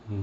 ओम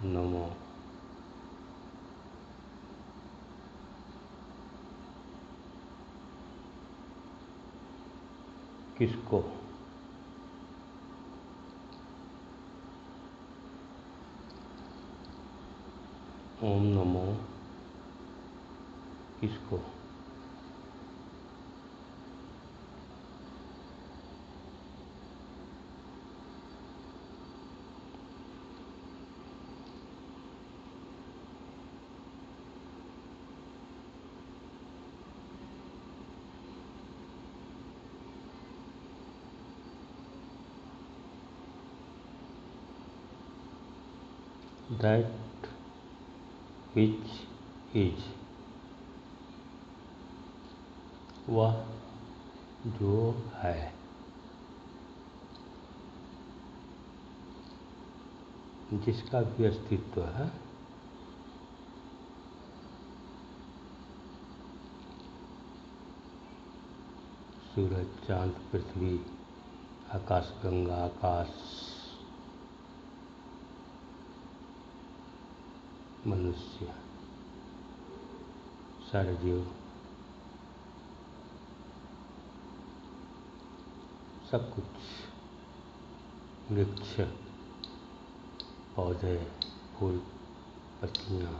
नमो किसको? ओम नमो किसको? That which is, वह जो है, जिसका भी अस्तित्व है, सूरज, चांद, पृथ्वी, आकाश गंगा, आकाश, मनुष्य, सारे जीव, सब कुछ, वृक्ष, पौधे, फूल, पत्तियाँ,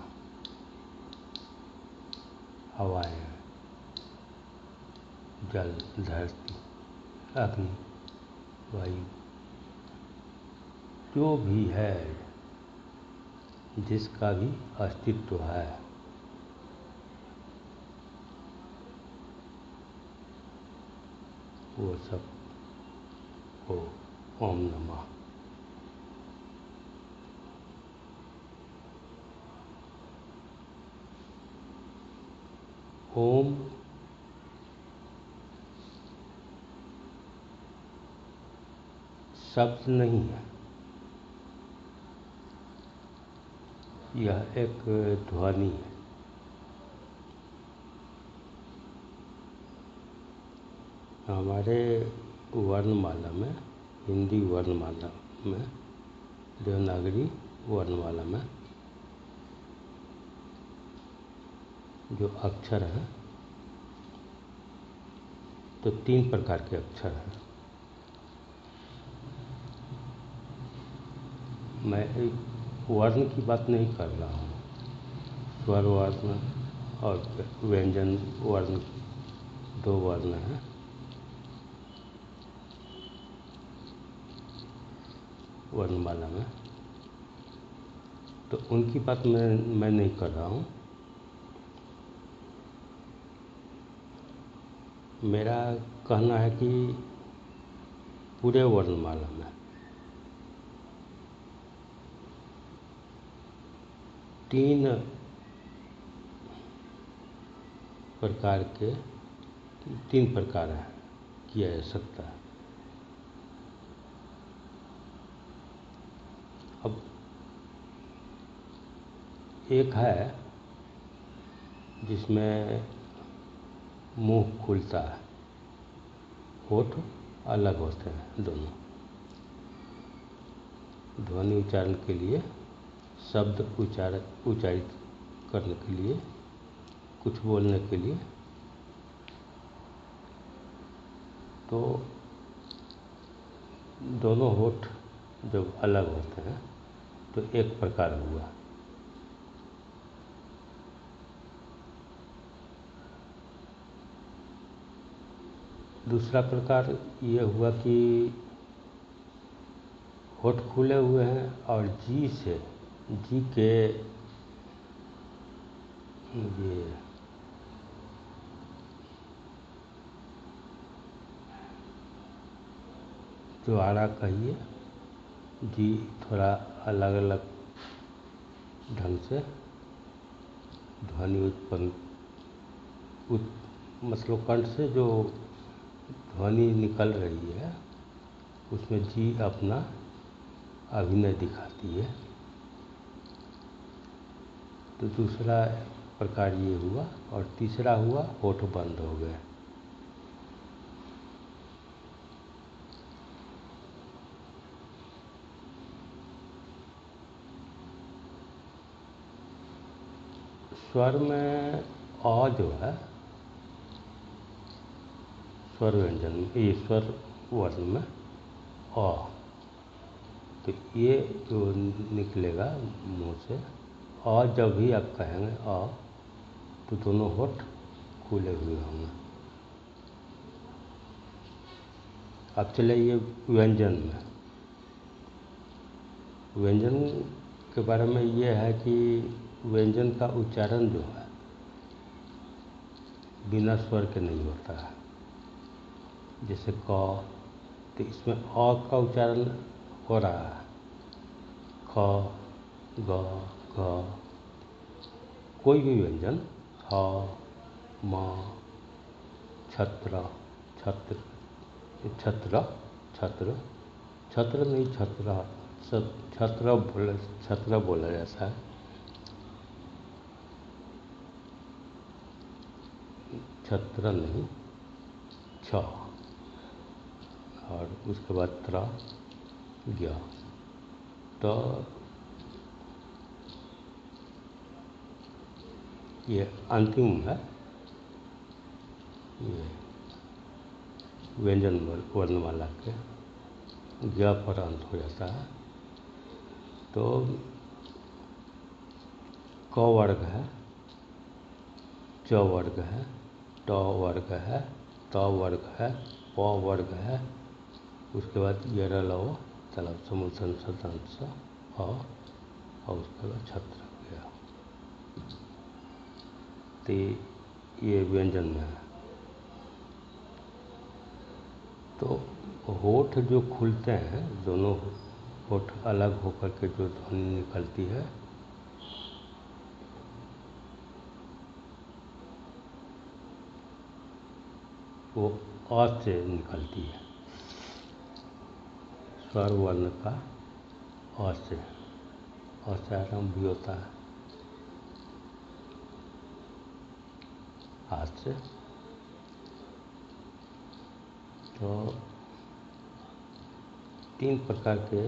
हवाएं, जल, धरती, अग्नि, वायु, जो भी है, जिसका भी अस्तित्व है, वो सब हो ओम नमः। ओम शब्द नहीं है, यह एक ध्वनि है। हमारे वर्णमाला में, हिंदी वर्णमाला में, देवनागरी वर्णमाला में जो अक्षर है, तो 3 प्रकार के अक्षर हैं। मैं वर्ण की बात नहीं कर रहा हूँ, स्वर वर्ण और व्यंजन वर्ण, 2 वर्ण हैं। वर्णमाला में, तो उनकी बात मैं नहीं कर रहा हूँ। मेरा कहना है कि पूरे वर्णमाला में 3 प्रकार के 3 प्रकार है किया जा सकता है। अब एक है जिसमें मुंह खुलता है, होठ अलग होते हैं दोनों, ध्वनि उच्चारण के लिए, शब्द उच्चारित करने के लिए, कुछ बोलने के लिए, तो दोनों होठ जब अलग होते हैं तो एक प्रकार हुआ। दूसरा प्रकार ये हुआ कि होठ खुले हुए हैं और जी के ये जो आड़ा कहिए, जी थोड़ा अलग अलग ढंग से ध्वनि उत्पन्न मतलब कंठ से जो ध्वनि निकल रही है उसमें जी अपना अभिनय दिखाती है। तो दूसरा प्रकार ये हुआ और तीसरा हुआ होठ बंद हो गए। स्वर में अ जो है, स्वर व्यंजन में ये स्वर वर्ण में अ, तो ये जो निकलेगा मुंह से अ, जब भी आप कहेंगे अ तो दोनों होठ खुले हुए होंगे। अब चले ये व्यंजन में। व्यंजन के बारे में ये है कि व्यंजन का उच्चारण जो है बिना स्वर के नहीं होता है। जैसे क, तो इसमें अ का उच्चारण हो रहा है, ख, ग, घ, कोई भी व्यंजन, ह, म, छत्र, छत्र, छत्र, छत्र, छत्र नहीं छत्र, छत्र बोला जाता है। छत्र नहीं, छ, और उसके बाद त्र, ज्ञ, तो ये अंतिम है, ये व्यंजन वर्णमाला के ज्ञ पर अंत हो जाता है। तो क वर्ग है, च वर्ग है, ट वर्ग है, त वर्ग है, प वर्ग है, उसके बाद य लव तलब समुसन सदंस अ, और उसके बाद छत्र हो गया। तो ये व्यंजन में है। तो होठ जो खुलते हैं, दोनों होठ अलग होकर के जो ध्वनि निकलती है वो अ से निकलती है। स्वर वर्ण का अ से आरंभ भी होता है हाथ से। तो 3 प्रकार के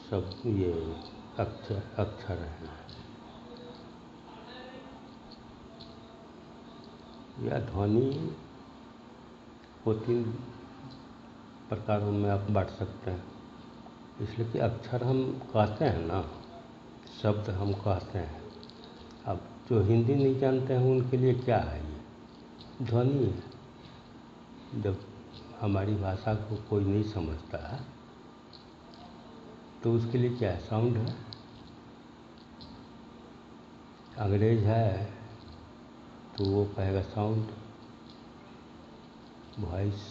शब्द ये अक्षर हैं। या ध्वनि को 3 प्रकारों में आप बांट सकते हैं, इसलिए कि अक्षर हम कहते हैं ना, शब्द हम कहते हैं। अब जो हिंदी नहीं जानते हैं उनके लिए क्या है, ये ध्वनि है। जब हमारी भाषा को कोई नहीं समझता है तो उसके लिए क्या है, साउंड है। अंग्रेज है तो वो कहेगा साउंड, वॉइस।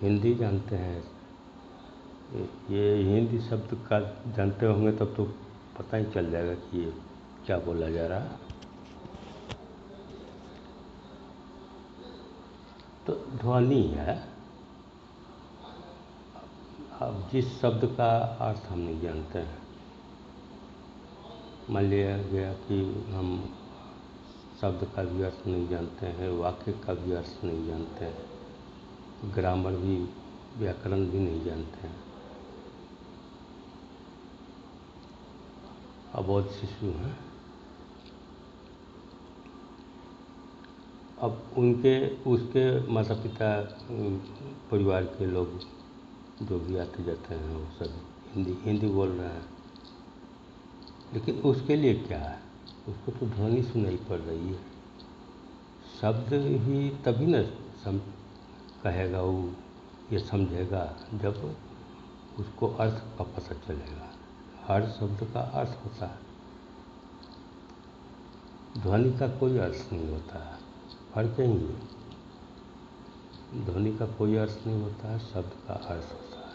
हिंदी जानते हैं, ये हिंदी शब्द का जानते होंगे तब तो पता ही चल जाएगा कि ये क्या बोला जा रहा है। तो ध्वनि है। अब जिस शब्द का अर्थ हम नहीं जानते हैं, मान लिया गया कि हम शब्द का भी अर्थ नहीं जानते हैं, वाक्य का भी अर्थ नहीं जानते हैं, ग्रामर भी, व्याकरण भी नहीं जानते हैं। अबोध शिशु हैं, अब उनके उसके माता पिता परिवार के लोग जो भी आते जाते हैं वो सब हिंदी हिंदी बोल रहे हैं, लेकिन उसके लिए क्या है, उसको तो ध्वनि सुनाई पड़ रही है। शब्द ही तभी न कहेगा वो, ये समझेगा जब उसको अर्थ का पता चलेगा। हर शब्द का अर्थ होता है, ध्वनि का कोई अर्थ नहीं होता है, फर्क यही है। ध्वनि का कोई अर्थ नहीं होता है, शब्द का अर्थ होता है।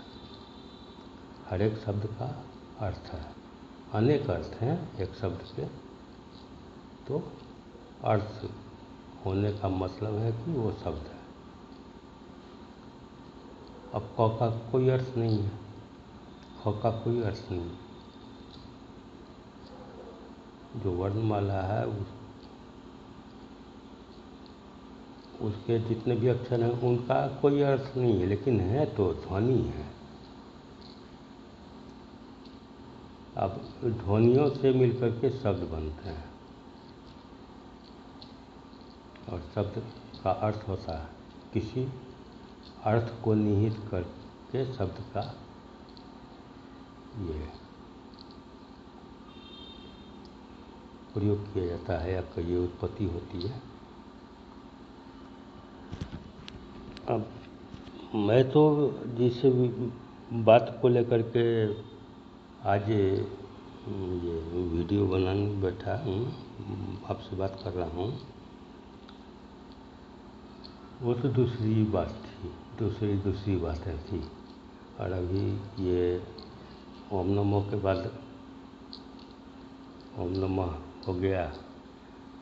हर एक शब्द का अर्थ है, अनेक अर्थ हैं एक शब्द के, तो अर्थ होने का मतलब है कि वो शब्द है। अब क का कोई अर्थ नहीं है, ख का कोई अर्थ नहीं है। जो वर्णमाला है उसके जितने भी अक्षर हैं उनका कोई अर्थ नहीं है, लेकिन है तो ध्वनि है। अब ध्वनियों से मिलकर के शब्द बनते हैं, और शब्द का अर्थ होता है किसी अर्थ को निहित करके शब्द का ये प्रयोग किया जाता है या कई उत्पत्ति होती है। अब मैं तो जिस बात को लेकर के आज ये वीडियो बनाने बैठा हूँ, आपसे बात कर रहा हूँ, वो तो दूसरी बात थी, दूसरी बातें थी। और अभी ये ओम नमो के बाद ओम नमः हो गया,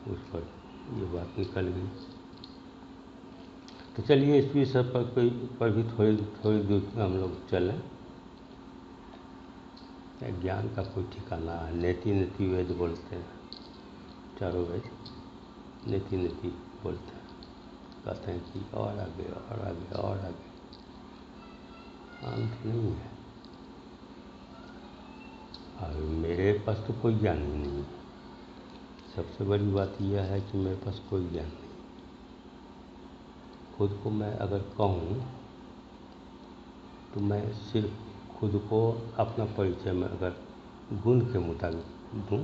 उस पर ये बात निकल गई। तो चलिए इस विषय पर भी थोड़ी दूर हम लोग चलें। ज्ञान का कोई ठिकाना है, नेति नेति वेद बोलते हैं, चारों वेद नेति नेति बोलते हैं, कहते हैं कि और आगे और आगे और आगे, अंत नहीं है। और मेरे पास तो कोई ज्ञान ही नहीं है। सबसे बड़ी बात यह है कि मेरे पास कोई ज्ञान नहीं। खुद को मैं अगर कहूँ तो मैं सिर्फ खुद को अपना परिचय में अगर गुण के मुताबिक दूँ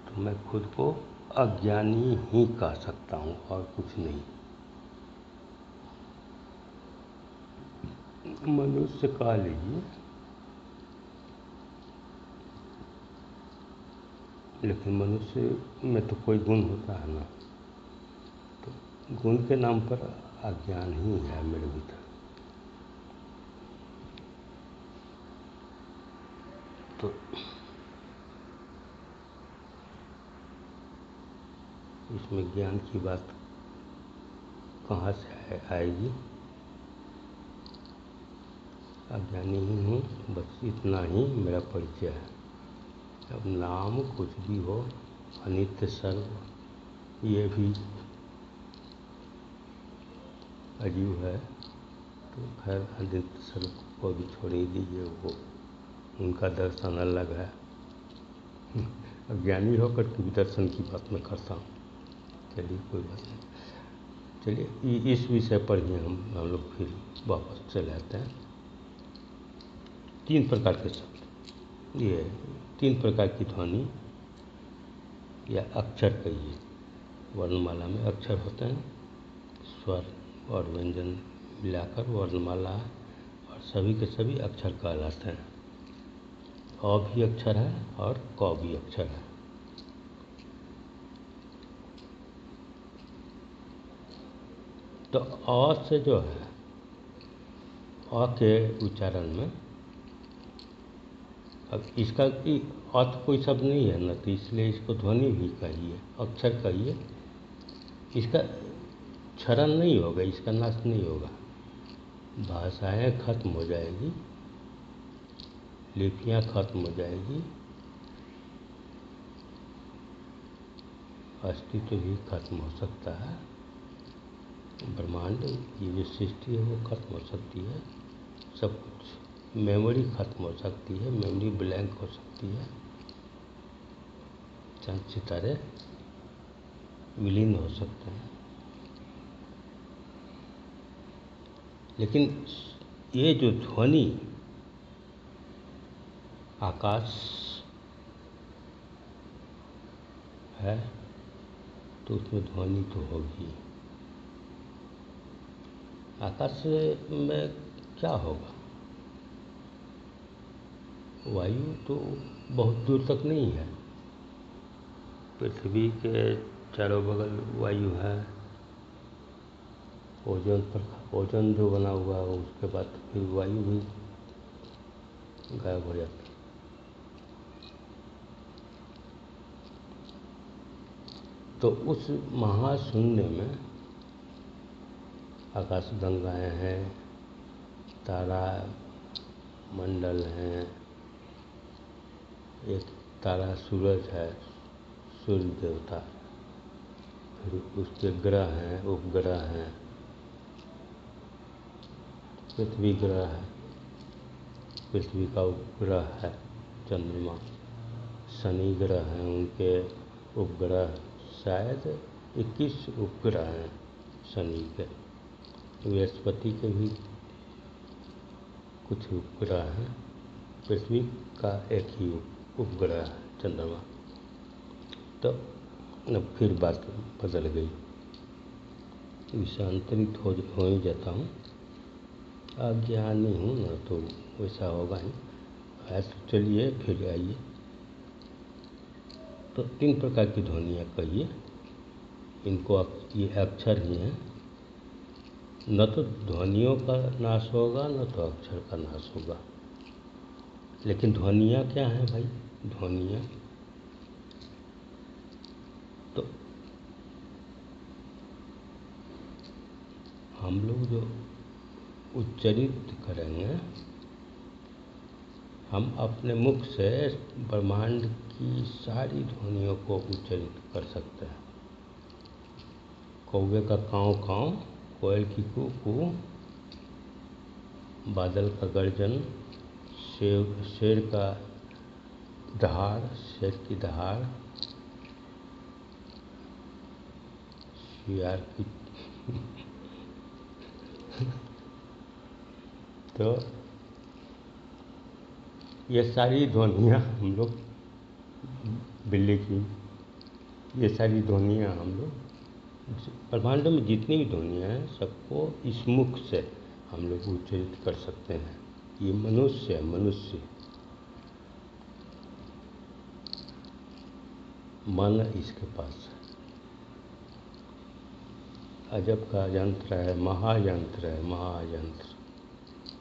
तो मैं खुद को अज्ञानी ही कह सकता हूँ और कुछ नहीं। मनुष्य कह लीजिए, लेकिन मनुष्य में तो कोई गुण होता है ना, तो गुण के नाम पर अज्ञान ही है मेरे भीतर। तो इसमें ज्ञान की बात कहाँ से आएगी? अज्ञानी ही हूँ, बस इतना ही मेरा परिचय है। अब नाम कुछ भी हो, अनित्य सर्व ये भी अजीब है, तो खैर अनित्य सर्व को भी छोड़ ही दीजिए, वो उनका दर्शन अलग है। अज्ञानी होकर के भी दर्शन की बात मैं करता हूँ। चलिए कोई बात नहीं, चलिए इस विषय पर ही हम लोग फिर वापस चले आते हैं। 3 प्रकार के शब्द, ये 3 प्रकार की ध्वनि या अक्षर कहिए। वर्णमाला में अक्षर होते हैं, स्वर और व्यंजन मिलाकर वर्णमाला, और सभी के सभी अक्षर कहलाते हैं। अ भी अक्षर है और क भी अक्षर है। तो अ से जो है, अ के उच्चारण में, अब इसका अर्थ कोई शब्द नहीं है ना, तो इसलिए इसको ध्वनि भी कहिए, अक्षर कहिए। इसका क्षरण नहीं होगा, इसका नाश नहीं होगा, भाषाएं खत्म हो जाएगी, लिपियां खत्म हो जाएगी, अस्तित्व भी खत्म हो सकता है। ब्रह्मांड की जो सृष्टि है वो खत्म हो सकती है, सब कुछ, मेमोरी खत्म हो सकती है, मेमोरी ब्लैंक हो सकती है, चांद सितारे विलीन हो सकते हैं। लेकिन ये जो ध्वनि आकाश है तो उसमें ध्वनि तो होगी। आकाश में क्या होगा? वायु तो बहुत दूर तक नहीं है। पृथ्वी के चारों बगल वायु है। ओजोन जो बना हुआ है उसके बाद फिर वायु भी गायब हो जाता है। तो उस महाशून्य में आकाशगंगाएं हैं, तारा मंडल हैं, एक तारा सूरज है, सूर्य देवता, फिर उसके ग्रह हैं, उपग्रह हैं, पृथ्वी ग्रह है, पृथ्वी का उपग्रह है चंद्रमा, शनि ग्रह हैं, उनके उपग्रह शायद 21 उपग्रह हैं शनि के। बृहस्पति के भी कुछ उपग्रह हैं। पृथ्वी का एक ही उपग्रह है चंद्रमा। तो अब फिर बात बदल गई, विषांतरित हो ही जाता हूँ। अज्ञानी हूँ ना, तो वैसा होगा ही। ऐसे चलिए फिर आइए। तो 3 प्रकार की ध्वनियाँ कहिए। इनको ये अक्षर ही हैं। न तो ध्वनियों का नाश होगा, न तो अक्षर का नाश होगा। लेकिन ध्वनियाँ क्या हैं भाई? ध्वनियाँ तो हम लोग जो उच्चरित करेंगे, हम अपने मुख से ब्रह्मांड की सारी ध्वनियों को उच्चरित कर सकते हैं। कौवे का काँव काँव, कोयल की कू कू, बादल का गर्जन, शेर का दहाड़, शेर की दहाड़, शियार की तो ये सारी ध्वनियाँ हम लोग, बिल्ली की, ये सारी ध्वनियाँ हम लोग ब्रह्मांड में जितनी भी ध्वनियाँ हैं सबको इस मुख से हम लोग उच्चरित कर सकते हैं। ये मनुष्य मन इसके पास है। अजब का यंत्र है, महायंत्र है, महायंत्र।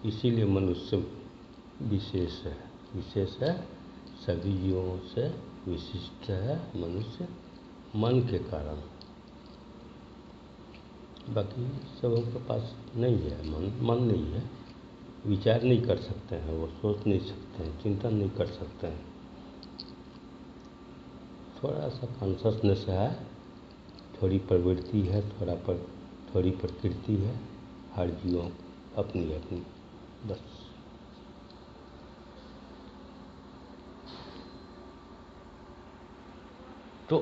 इसीलिए मनुष्य विशेष है, सभी जीवों से विशिष्ट है मनुष्य, मन के कारण। बाकी सबों के पास नहीं है मन नहीं है, विचार नहीं कर सकते हैं, वो सोच नहीं सकते हैं, चिंतन नहीं कर सकते हैं। थोड़ा सा कॉन्शसनेस है, थोड़ी प्रवृत्ति है, थोड़ी प्रकृति है, हर जीवों अपनी अपनी, बस। तो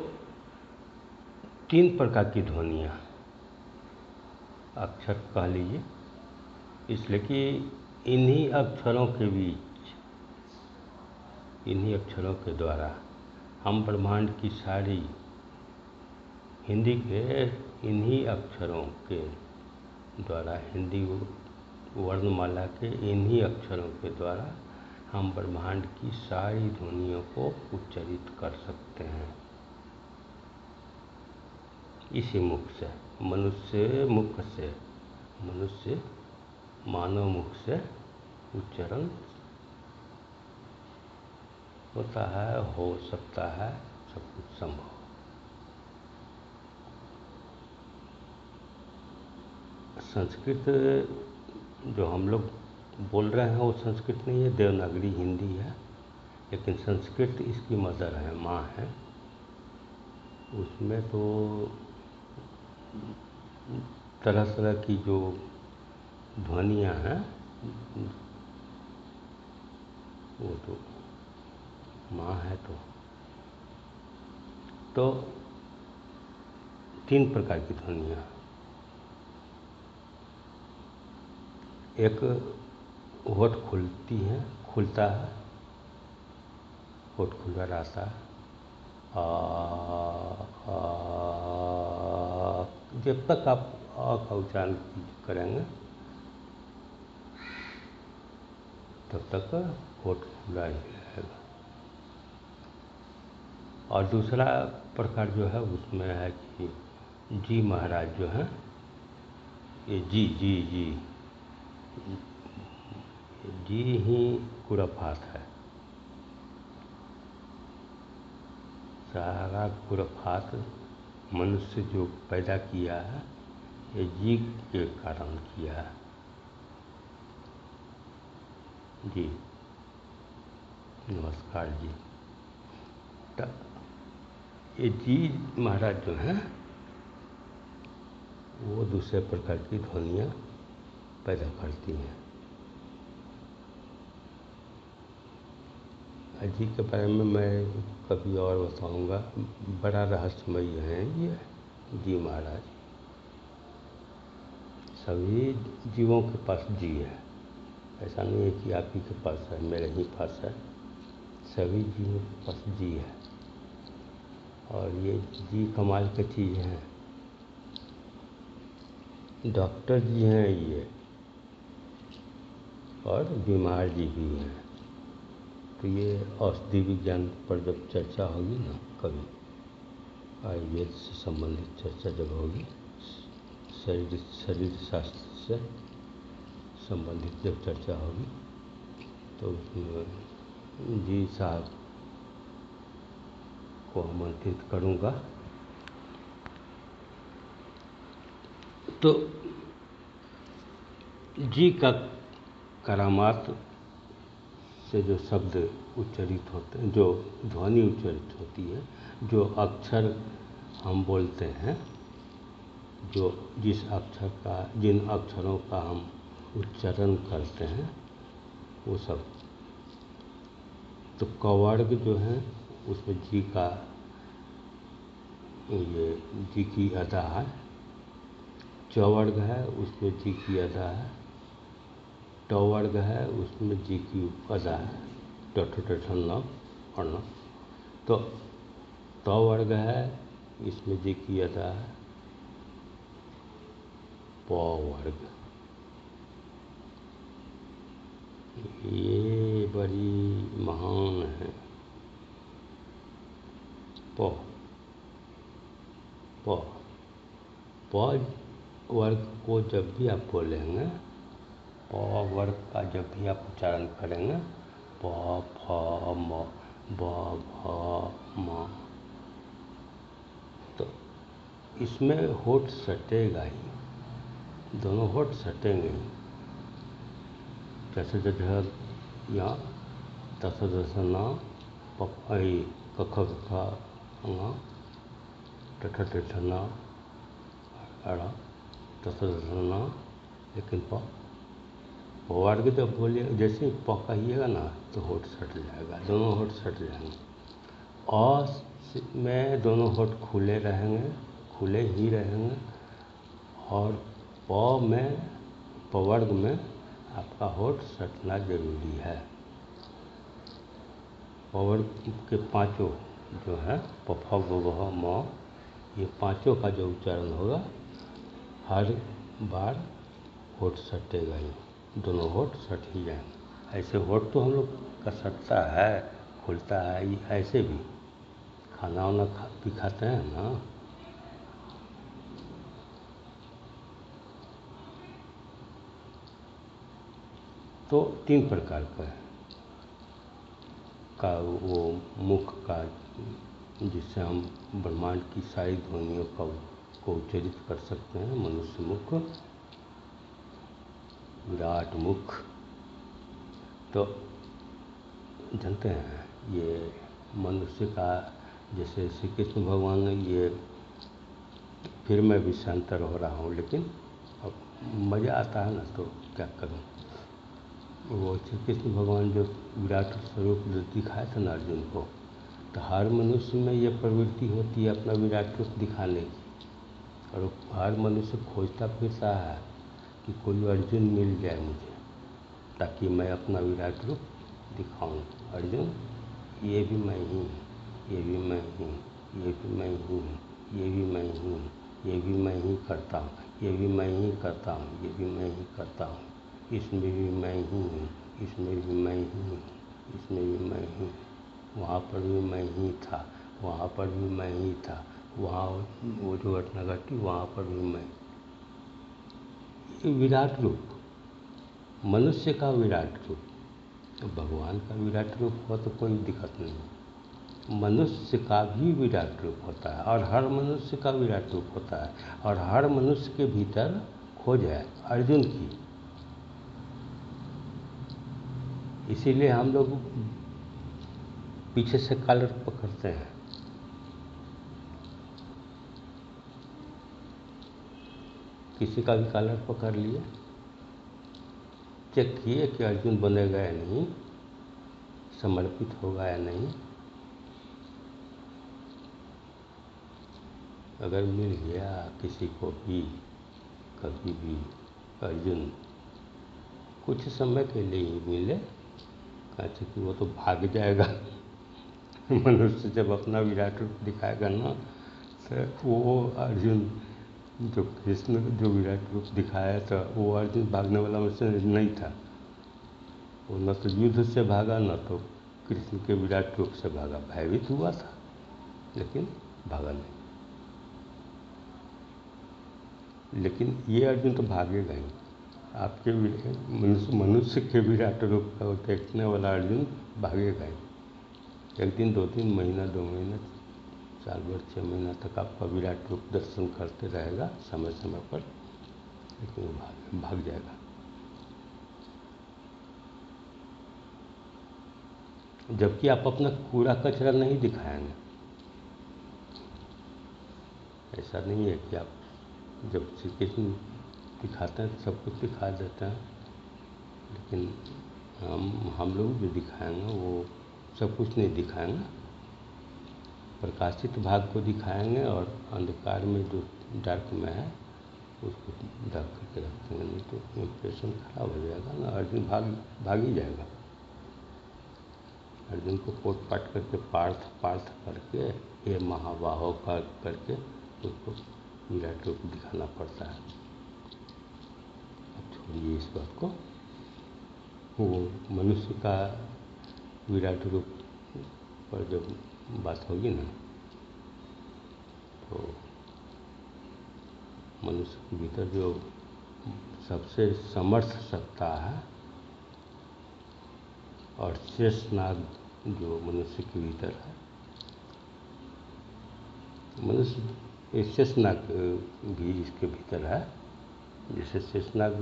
3 प्रकार की ध्वनियाँ, अक्षर कह लीजिए, इसलिए कि इन्हीं अक्षरों के बीच, इन्हीं अक्षरों के द्वारा हम ब्रह्मांड की सारी, हिंदी के इन्हीं अक्षरों के द्वारा, हिंदी वर्णमाला के इन्हीं अक्षरों के द्वारा हम ब्रह्मांड की सारी ध्वनियों को उच्चरित कर सकते हैं इसी मुख से। मनुष्य मानव मुख से उच्चारण होता है, हो सकता है, सब कुछ संभव। संस्कृत जो हम लोग बोल रहे हैं वो संस्कृत नहीं है, देवनागरी हिंदी है, लेकिन संस्कृत इसकी मदर है, माँ है। उसमें तो तरह तरह की जो ध्वनियाँ हैं वो तो माँ है। तो 3 प्रकार की ध्वनियाँ, एक होठ खुलता है, होठ खुला रहता है, आ, आ, जब तक आप आ का उच्चारण करेंगे तब तक होठ खुला ही रहेगा। और दूसरा प्रकार जो है उसमें है कि जी महाराज जो है, ये जी जी जी जी ही खुराफात है। सारा खुराफात मनुष्य जो पैदा किया है ये जी के कारण किया है। जी नमस्कार जी। तो ये जी महाराज जो हैं वो दूसरे प्रकार की ध्वनियाँ पैदा करती हैं। जी के बारे में मैं कभी और बताऊंगा, बड़ा रहस्यमय है ये जी महाराज। सभी जीवों के पास जी है, ऐसा नहीं है कि आप ही के पास है, मेरे ही पास है, सभी जीवों के पास जी है। और ये जी कमाल की चीज़ है। डॉक्टर जी हैं ये, और बीमार जी भी हैं। तो ये औषधि विज्ञान पर जब चर्चा होगी ना, कभी आयुर्वेद से संबंधित चर्चा जब होगी, शरीर शास्त्र से संबंधित जब चर्चा होगी तो उसमें जी साहब को आमंत्रित करूँगा। तो जी का करामात से जो शब्द उच्चरित होते हैं, जो ध्वनि उच्चरित होती है, जो अक्षर हम बोलते हैं, जो जिन अक्षरों का हम उच्चारण करते हैं वो सब। तो कवर्ग जो है उसमें जी का ये जी की अदा है। चवर्ग है उसमें जी की अदा है। टवर्ग है उसमें जी की अदा है, टठन और न। तो टवर्ग है इसमें जी की अदा है। पवर्ग ये बड़ी महान है। प प प वर्ग को जब भी आप बोलेंगे, प वर्ग का जब भी आप उच्चारण करेंगे, प फ म ब भ म, तो इसमें होठ सटेगा ही, दोनों होठ सटेंगे ही। जैसे जैसे या तस दसना पपई कख कखा ङ ठठना अड़ा तस दसना, लेकिन प वर्ग जब बोलिए, जैसे ही प कहिएगा ना तो होठ सट जाएगा, दोनों होठ सट जाएंगे। अ में दोनों होठ खुले रहेंगे, खुले ही रहेंगे। और प में, पवर्ग में आपका होठ सटना जरूरी है। पवर्ग के पांचों जो है प फ ब भ म, ये पांचों का जो उच्चारण होगा हर बार होठ सटेगा ही, दोनों होठ सट ही जाएंगे। ऐसे होठ तो हम लोग का सटता है, खुलता है, ये ऐसे भी खाना वाना भी खाते हैं ना। तो 3 प्रकार का वो मुख का, जिससे हम ब्रह्मांड की सारी ध्वनियों को उच्चरित कर सकते हैं। मनुष्य मुख, विराट मुख। तो जानते हैं ये मनुष्य का, जैसे श्री कृष्ण भगवान ने ये, फिर मैं विषयांतर हो रहा हूँ लेकिन अब मज़ा आता है ना तो क्या करूँ। वो श्री कृष्ण भगवान जो विराट स्वरूप दिखाए थे ना अर्जुन को, तो हर मनुष्य में ये प्रवृत्ति होती है अपना विराट रूप दिखाने की, और हर मनुष्य खोजता फिरता है कि कोई अर्जुन मिल जाए मुझे, ताकि मैं अपना विराट रूप दिखाऊं। अर्जुन, ये भी मैं ही हूँ, ये भी मैं हूँ, ये भी मैं हूँ, ये भी मैं हूँ, ये भी मैं ही करता हूँ, ये भी मैं ही करता हूँ, ये भी मैं ही करता हूँ, इसमें भी मैं ही हूँ, इसमें भी मैं ही हूँ, इसमें भी मैं हूँ, वहाँ पर भी मैं ही था, वहाँ पर भी मैं ही था, वहाँ वो जो घटना घटी वहाँ पर भी मैं। ये विराट रूप, मनुष्य का विराट रूप। भगवान का विराट रूप हो तो कोई दिक्कत नहीं। मनुष्य का भी विराट रूप होता है, और हर मनुष्य का विराट रूप होता है, और हर मनुष्य के भीतर खोज है अर्जुन की। इसीलिए हम लोग पीछे से कॉलर पकड़ते हैं। किसी का भी कॉलर पकड़ लिए, चेक किए कि अर्जुन बनेगा या नहीं, समर्पित होगा या नहीं। अगर मिल गया किसी को भी कभी भी अर्जुन, कुछ समय के लिए ही मिले, कहते कि वो तो भाग जाएगा। मनुष्य जब अपना विराट रूप दिखाएगा ना, तो वो अर्जुन जो कृष्ण जो विराट रूप दिखाया था, वो अर्जुन भागने वाला मनुष्य नहीं था। वो न तो युद्ध से भागा, न तो कृष्ण के विराट रूप से भागा। भयभीत हुआ था लेकिन भागा नहीं। लेकिन ये अर्जुन तो भागेगा ही। आपके मनुष्य के विराट रूप को देखने वाला अर्जुन भागेगा ही। एक दिन, 2 दिन, महीना, 2 महीना, साल भर, 6 महीना तक आपका विराट रूप दर्शन करते रहेगा समय समय पर, लेकिन वो भाग जाएगा। जबकि आप अपना कूड़ा कचरा नहीं दिखाएंगे। ऐसा नहीं है कि आप जब श्री कृष्ण दिखाते हैं तो सब कुछ दिखा देते हैं, लेकिन हम लोग जो दिखाएंगे वो सब कुछ नहीं दिखाएंगे। प्रकाशित भाग को दिखाएंगे और अंधकार में जो डार्क में है उसको ढक करके रख देंगे, नहीं तो इम्प्रेशन खराब हो जाएगा ना। अर्जुन भाग ही जाएगा। अर्जुन को कोट पाट करके पार्थ पार्थ करके हे महाबाहो करके उसको विराट रूप दिखाना पड़ता है। अब छोड़िए इस बात को। वो मनुष्य का विराट रूप पर जब बात होगी ना, तो मनुष्य के भीतर जो सबसे समर्थ सत्ता है और शेषनाग जो मनुष्य के भीतर है, मनुष्य शेषनाग भी इसके भीतर है। जैसे शेषनाग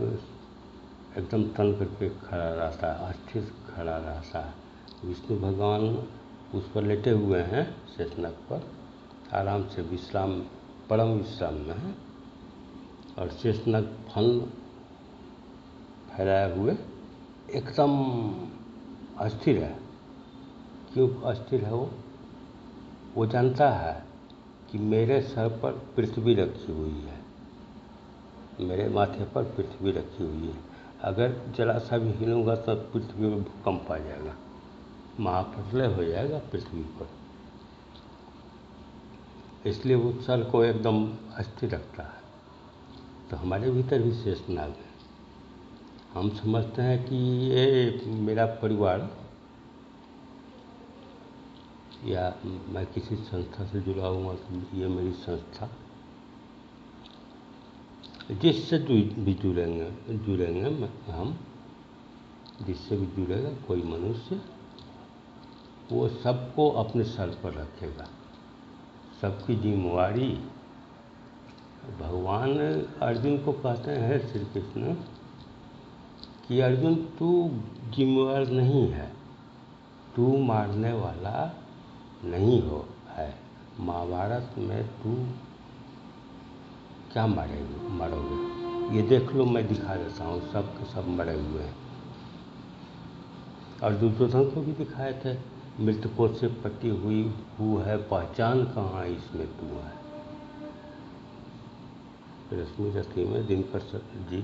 एकदम तन करके खड़ा रहता है, अस्थिर खड़ा रहता है। विष्णु भगवान उस पर लेटे हुए हैं शेषनाग पर, आराम से विश्राम, परम विश्राम में है। और शेषनाग फन फैलाए हुए एकदम अस्थिर है। क्यों अस्थिर है वो जानता है कि मेरे सर पर पृथ्वी रखी हुई है, मेरे माथे पर पृथ्वी रखी हुई है। अगर जरा सा भी हिलूंगा तो पृथ्वी में भूकंप आ जाएगा, महाप्रलय हो जाएगा पृथ्वी पर। इसलिए वो सर को एकदम अस्थिर रखता है। तो हमारे भीतर भी शेषनाग है। हम समझते हैं कि ये मेरा परिवार या मैं किसी संस्था से जुड़ा हुआ, तो ये मेरी संस्था, जिससे भी जुड़ेंगे हम, जिससे भी जुड़ेगा कोई मनुष्य, वो सबको अपने सर पर रखेगा, सबकी जिम्मेवारी। भगवान अर्जुन को कहते हैं श्री कृष्ण कि अर्जुन तू जिम्मेवार नहीं है, तू मारने वाला नहीं हो है। महाभारत में तू क्या मारोगे, ये देख लो, मैं दिखा देता हूँ। सब के सब मरे हुए हैं। और दुर्योधन को भी दिखाए थे, मृतकों से पटी हुई हु है, पहचान कहाँ इसमें तू है। रश्मि रथी में दिनकर जी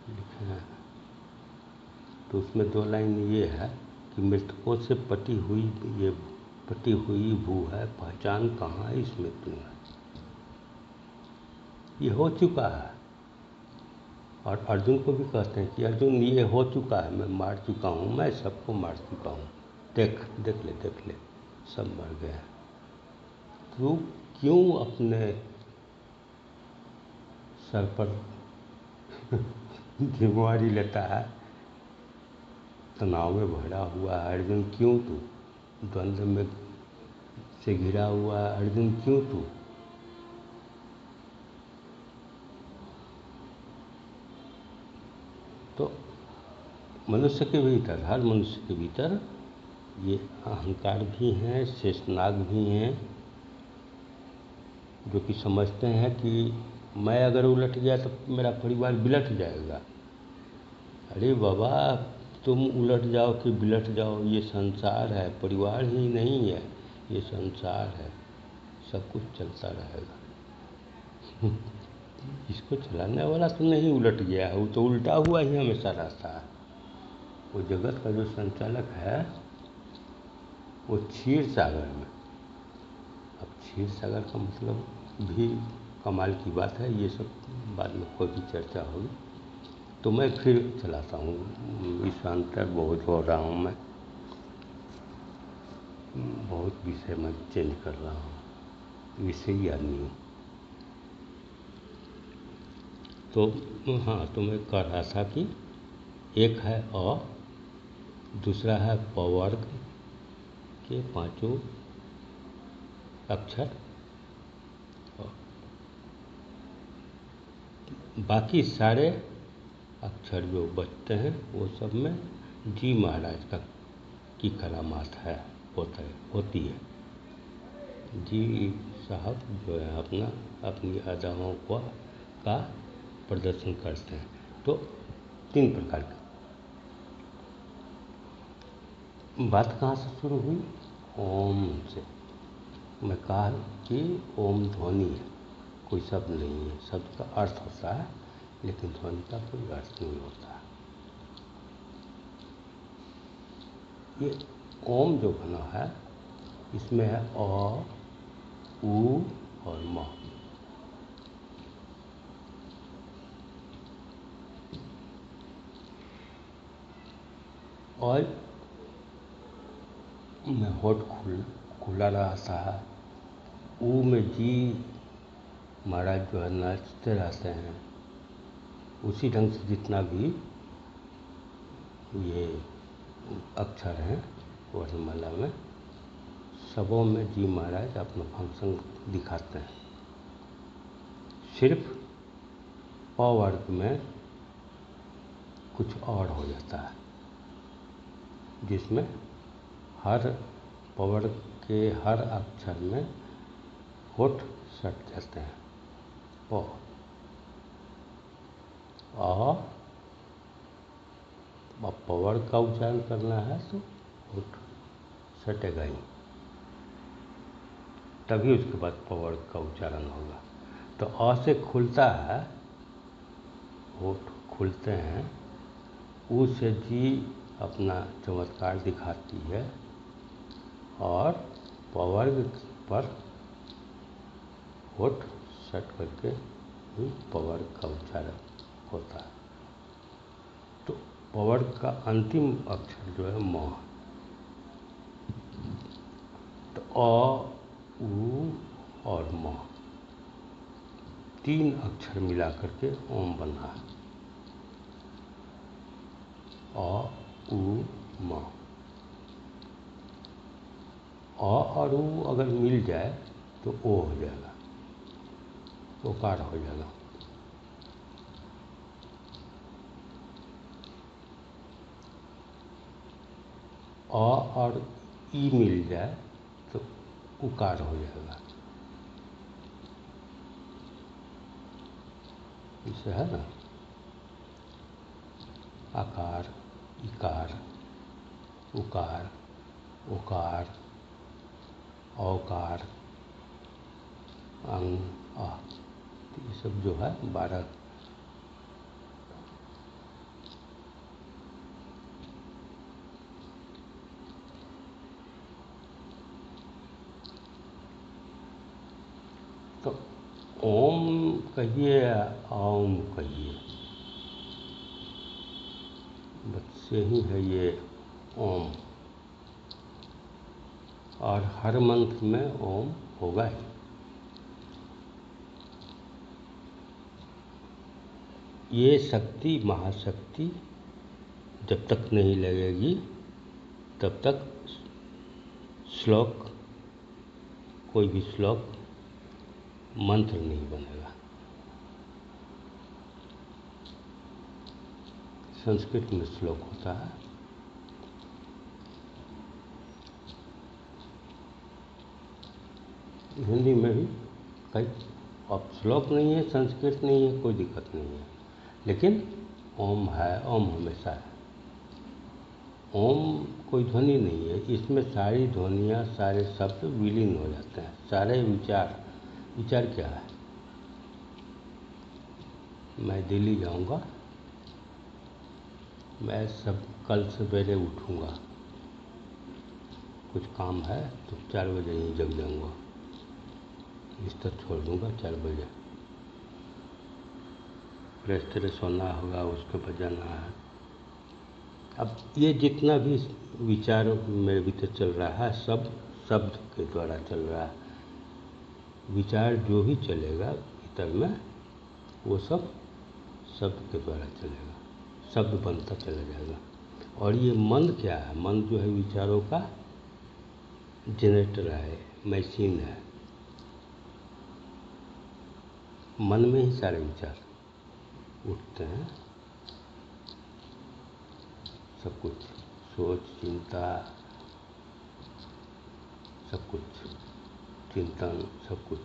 लिखे हैं। तो उसमें 2 लाइन ये है कि मृतकों से पटी हुई भू है, पहचान कहाँ इसमें तू है। ये हो चुका है। और अर्जुन को भी कहते हैं कि अर्जुन ये हो चुका है, मैं मार चुका हूँ, मैं सबको मार चुका हूँ, देख ले सब मर गए हैं। तू क्यों अपने सर पर जिम्मेवारी लेता है? तनाव में भरा हुआ है अर्जुन, क्यों तू द्वंद्व में से घिरा हुआ है अर्जुन, क्यों तू? तो मनुष्य के भीतर, हर मनुष्य के भीतर ये अहंकार भी हैं, शेषनाग भी हैं, जो कि समझते हैं कि मैं अगर उलट गया तो मेरा परिवार बिलट जाएगा। अरे बाबा, तुम उलट जाओ कि बिलट जाओ, ये संसार है, परिवार ही नहीं है, ये संसार है, सब कुछ चलता रहेगा। इसको चलाने वाला तो नहीं उलट गया है, वो तो उल्टा हुआ ही हमेशा रहता है। वो जगत का जो संचालक है वो क्षीर सागर में। अब क्षीर सागर का मतलब भी कमाल की बात है, ये सब बाद में कोई भी चर्चा होगी। तो मैं फिर चलाता हूँ, विषयांतर बहुत हो रहा हूँ, मैं बहुत विषय में चेंज कर रहा हूँ, विषयी आदमी हूँ। तो हाँ, तो मैं कह रहा था कि एक है अ, दूसरा है प वर्ग के 5 अक्षर, और बाकी सारे अक्षर जो बचते हैं वो सब में जी महाराज की करामात है, होती है। जी साहब जो है अपनी अदाओं का प्रदर्शन करते हैं। तो 3 प्रकार की बात कहाँ से शुरू हुई? ओम से। मैं कहा कि ओम ध्वनि है, कोई शब्द नहीं है। शब्द का अर्थ होता है, लेकिन ध्वनि का कोई अर्थ नहीं होता। ये ओम जो बना है, इसमें है अ, उ और म। और में होठ खुला रहता है। ऊ में जी महाराज जो है नाचते रहते हैं। उसी ढंग से जितना भी ये अक्षर हैं वर्णमाला में, सबों में जी महाराज अपना फंक्शन दिखाते हैं। सिर्फ प वर्ग में कुछ और हो जाता है, जिसमें हर प वर्ग के हर अक्षर में होठ सट जाते हैं। प आ, प वर्ग का उच्चारण करना है तो होठ सटेगा ही, तभी उसके बाद प वर्ग का उच्चारण होगा। तो अ से खुलता है, होठ खुलते हैं। ऊ से जी अपना चमत्कार दिखाती है, और प वर्ग पर होठ सट करके ही प वर्ग का उच्चारण होता है। तो प वर्ग का अंतिम अक्षर जो है म। तो अ, उ और म, 3 अक्षर मिला करके ओम बना है। अ, उ, म। अ और उ अगर मिल जाए तो ओ हो जाएगा, ओकार हो जाएगा। अ और ई मिल जाए तो उकार हो जाएगा। इसे है ना, आकार, इकार, उकार, ओकार, औकार, अंग, आ। तो ये सब जो है 12 तो ओम कहिए या ओम कहिए, बस यही है ये ओम। और हर मंत्र में ओम होगा ही। ये शक्ति, महाशक्ति जब तक नहीं लगेगी तब तक श्लोक, कोई भी श्लोक मंत्र नहीं बनेगा। संस्कृत में श्लोक होता है, हिंदी में भी कई। अब श्लोक नहीं है, संस्कृत नहीं है, कोई दिक्कत नहीं है, लेकिन ओम है, ओम हमेशा है। ओम कोई ध्वनि नहीं है, इसमें सारी ध्वनियाँ, सारे शब्द विलीन हो जाते हैं, सारे विचार। विचार क्या है? मैं दिल्ली जाऊंगा, मैं सब कल सवेरे उठूंगा, कुछ काम है तो 4 बजे ही जग जाऊंगा, बिस्तर छोड़ दूंगा 4 बजे, फ्रेश फ्रेश होना होगा, उसके बाद जाना है। अब ये जितना भी विचार मेरे भीतर चल रहा है, सब शब्द के द्वारा चल रहा है। विचार जो भी चलेगा भीतर में, वो सब शब्द के द्वारा चलेगा, शब्द बनता चला जाएगा। और ये मन क्या है? मन जो है विचारों का जनरेटर है, मशीन है। मन में ही सारे विचार उठते हैं, सब कुछ, सोच, चिंता, सब कुछ, चिंतन, सब कुछ।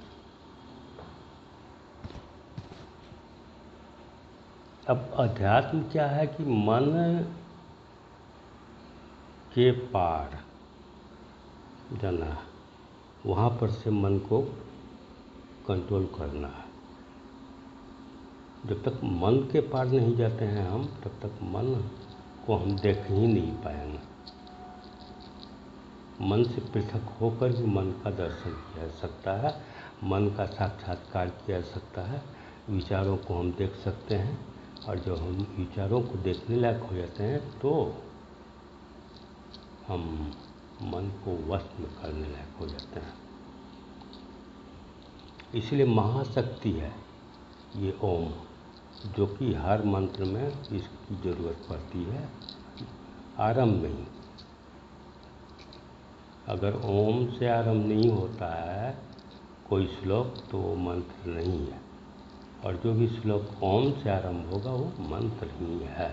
अब अध्यात्म क्या है कि मन के पार जाना है, वहाँ पर से मन को कंट्रोल करना है। जब तक मन के पार नहीं जाते हैं हम, तब तक मन को हम देख ही नहीं पाएंगे। मन से पृथक होकर भी मन का दर्शन किया जा सकता है, मन का साक्षात्कार किया जा सकता है, विचारों को हम देख सकते हैं। और जब हम विचारों को देखने लायक हो जाते हैं तो हम मन को वश में करने लायक हो जाते हैं। इसलिए महाशक्ति है ये ओम, जो कि हर मंत्र में इसकी ज़रूरत पड़ती है, आरंभ में ही। अगर ओम से आरंभ नहीं होता है कोई श्लोक तो वो मंत्र नहीं है, और जो भी श्लोक ओम से आरंभ होगा वो मंत्र ही है।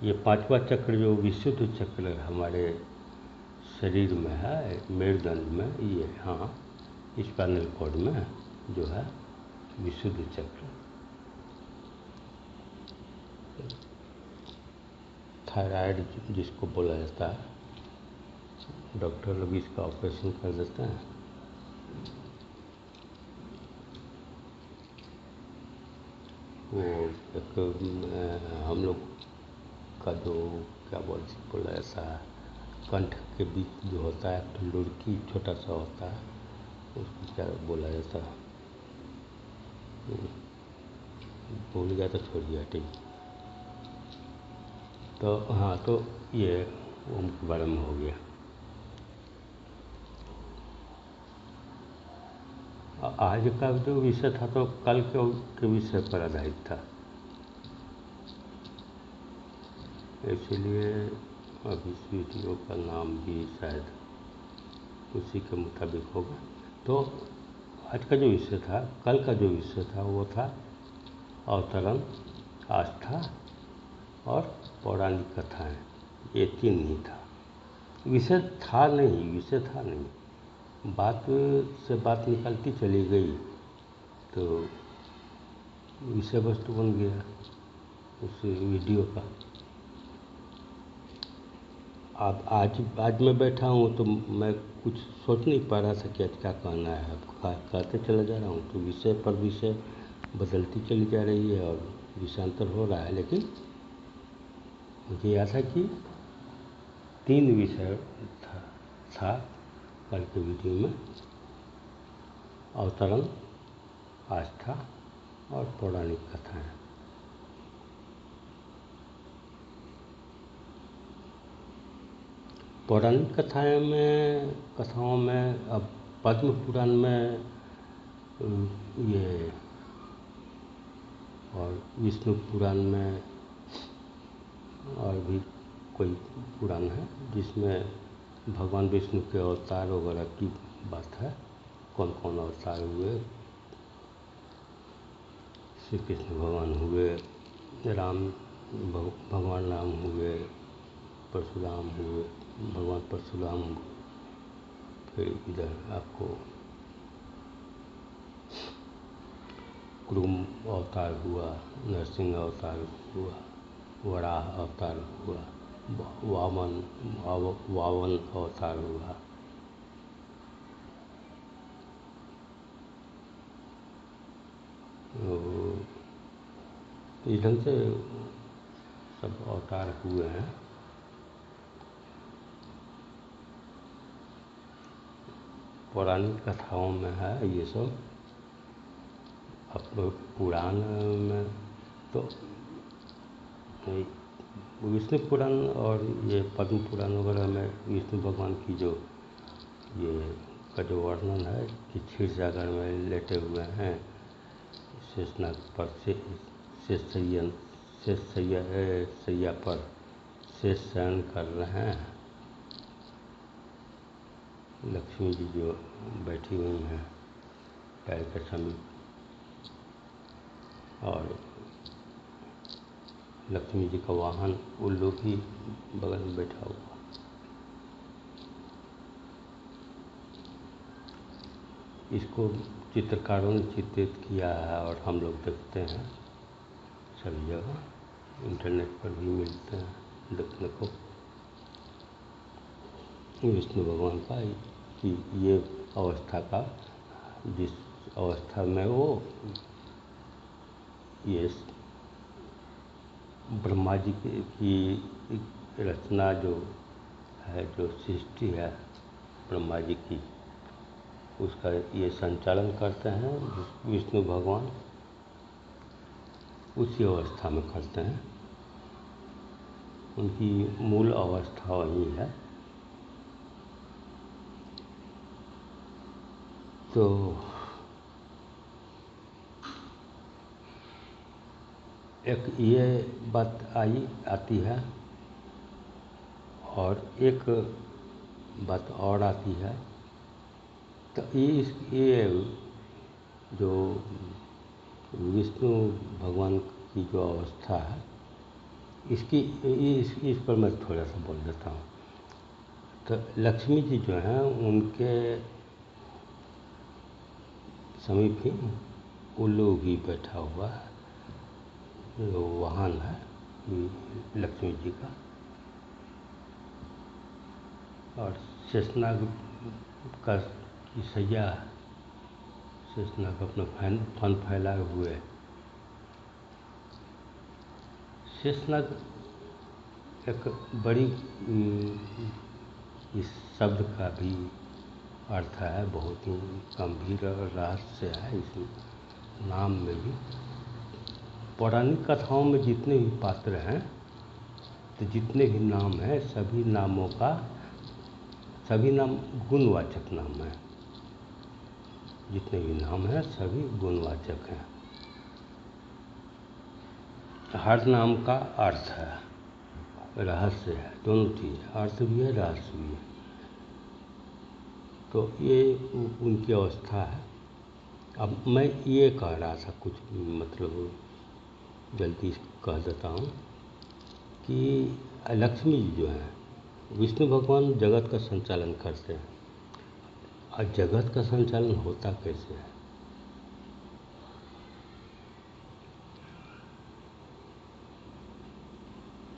ये 5वां चक्र जो विशुद्ध चक्र हमारे शरीर में है, मेरुदंड में, ये हाँ स्पाइनल कॉर्ड में जो है विशुद्ध चक्र, थायराइड जिसको बोला जाता है, डॉक्टर लोग इसका ऑपरेशन कर देते हैं। वो एक हम लोग का जो क्या बोला जाता है, कंठ के बीच जो होता है तो लुड़की छोटा सा होता है, उसको क्या बोला जाता है, भूल गया तो छोड़िए, हटिए। तो हाँ, तो ये ओम के बारे में हो गया। आज का जो विषय था तो कल के विषय पर आधारित था, इसलिए अब इस वीडियो का नाम भी शायद उसी के मुताबिक होगा। तो आज का जो विषय था, कल का जो विषय था वो था अवतरण, आस्था और पौराणिक कथाएं। ये 3 ही था, विषय था नहीं, बात से बात निकलती चली गई तो विषय वस्तु बन गया उस वीडियो का। अब आज मैं बैठा हूँ तो मैं कुछ सोच नहीं पा रहा था कि आज क्या कहना है, अब कहते चला जा रहा हूँ तो विषय पर विषय बदलती चली जा रही है और विषयांतर हो रहा है। लेकिन मुझे याद है कि 3 विषय था कल के वीडियो में अवतरण, आस्था और पौराणिक कथाएं। पौराणिक कथाओं में अब पद्म पुराण में ये और विष्णु पुराण में और भी कोई पुराण है जिसमें भगवान विष्णु के अवतार वगैरह की बात है, कौन कौन अवतार हुए। श्री कृष्ण भगवान हुए, भगवान राम हुए, परशुराम हुए, भगवान परशुराम हुए, फिर इधर आपको कुरुम अवतार हुआ, नरसिंह अवतार हुआ, वराह अवतार हुआ, वामन अवतार हुआ। इस ढंग से सब अवतार हुए हैं। पौराणिक कथाओं में है ये सब। अब पुराण में तो विष्णु पुराण और ये पद्म पुराण वगैरह में विष्णु भगवान की जो ये का जो वर्णन है कि क्षीर सागर में लेटे हुए हैं, शेषनाग पर सैया पर शेष शयन कर रहे हैं। लक्ष्मी जी जो बैठी हुई हैं पैर के समीप, और लक्ष्मी जी का वाहन उल्लू भी बगल में बैठा हुआ। इसको चित्रकारों ने चित्रित किया है और हम लोग देखते हैं सभी जगह, इंटरनेट पर भी मिलते हैं देखने को विष्णु भगवान का कि ये अवस्था का, जिस अवस्था में वो ये ब्रह्मा जी की रचना जो है, जो सृष्टि है ब्रह्मा जी की, उसका ये संचालन करते हैं विष्णु भगवान, उसी अवस्था में करते हैं। उनकी मूल अवस्था वही है। तो एक ये बात आती है, और एक बात और आती है। तो ये जो विष्णु भगवान की जो अवस्था है, इस पर मैं थोड़ा सा बोल देता हूँ। तो लक्ष्मी जी जो हैं उनके समीप ही उल्लू भी बैठा हुआ है, जो वाहन है लक्ष्मी जी का, और शेषनाग का की सैया, शेषनाग अपना फन फैलाए हुए। शेषनाग एक बड़ी इस शब्द का भी अर्थ है, बहुत ही गंभीर रहस्य है इस नाम में भी। पौराणिक कथाओं में जितने भी पात्र हैं, तो जितने भी नाम हैं, सभी नाम गुणवाचक नाम हैं। जितने भी नाम हैं सभी गुणवाचक हैं। हर नाम का अर्थ है, रहस्य है, दोनों चीज़, अर्थ भी है, रहस्य भी है। तो ये उनकी अवस्था है। अब मैं ये कह रहा था, कुछ मतलब जल्दी कह देता हूँ कि लक्ष्मी जी जो है, विष्णु भगवान जगत का संचालन करते हैं। और जगत का संचालन होता कैसे है?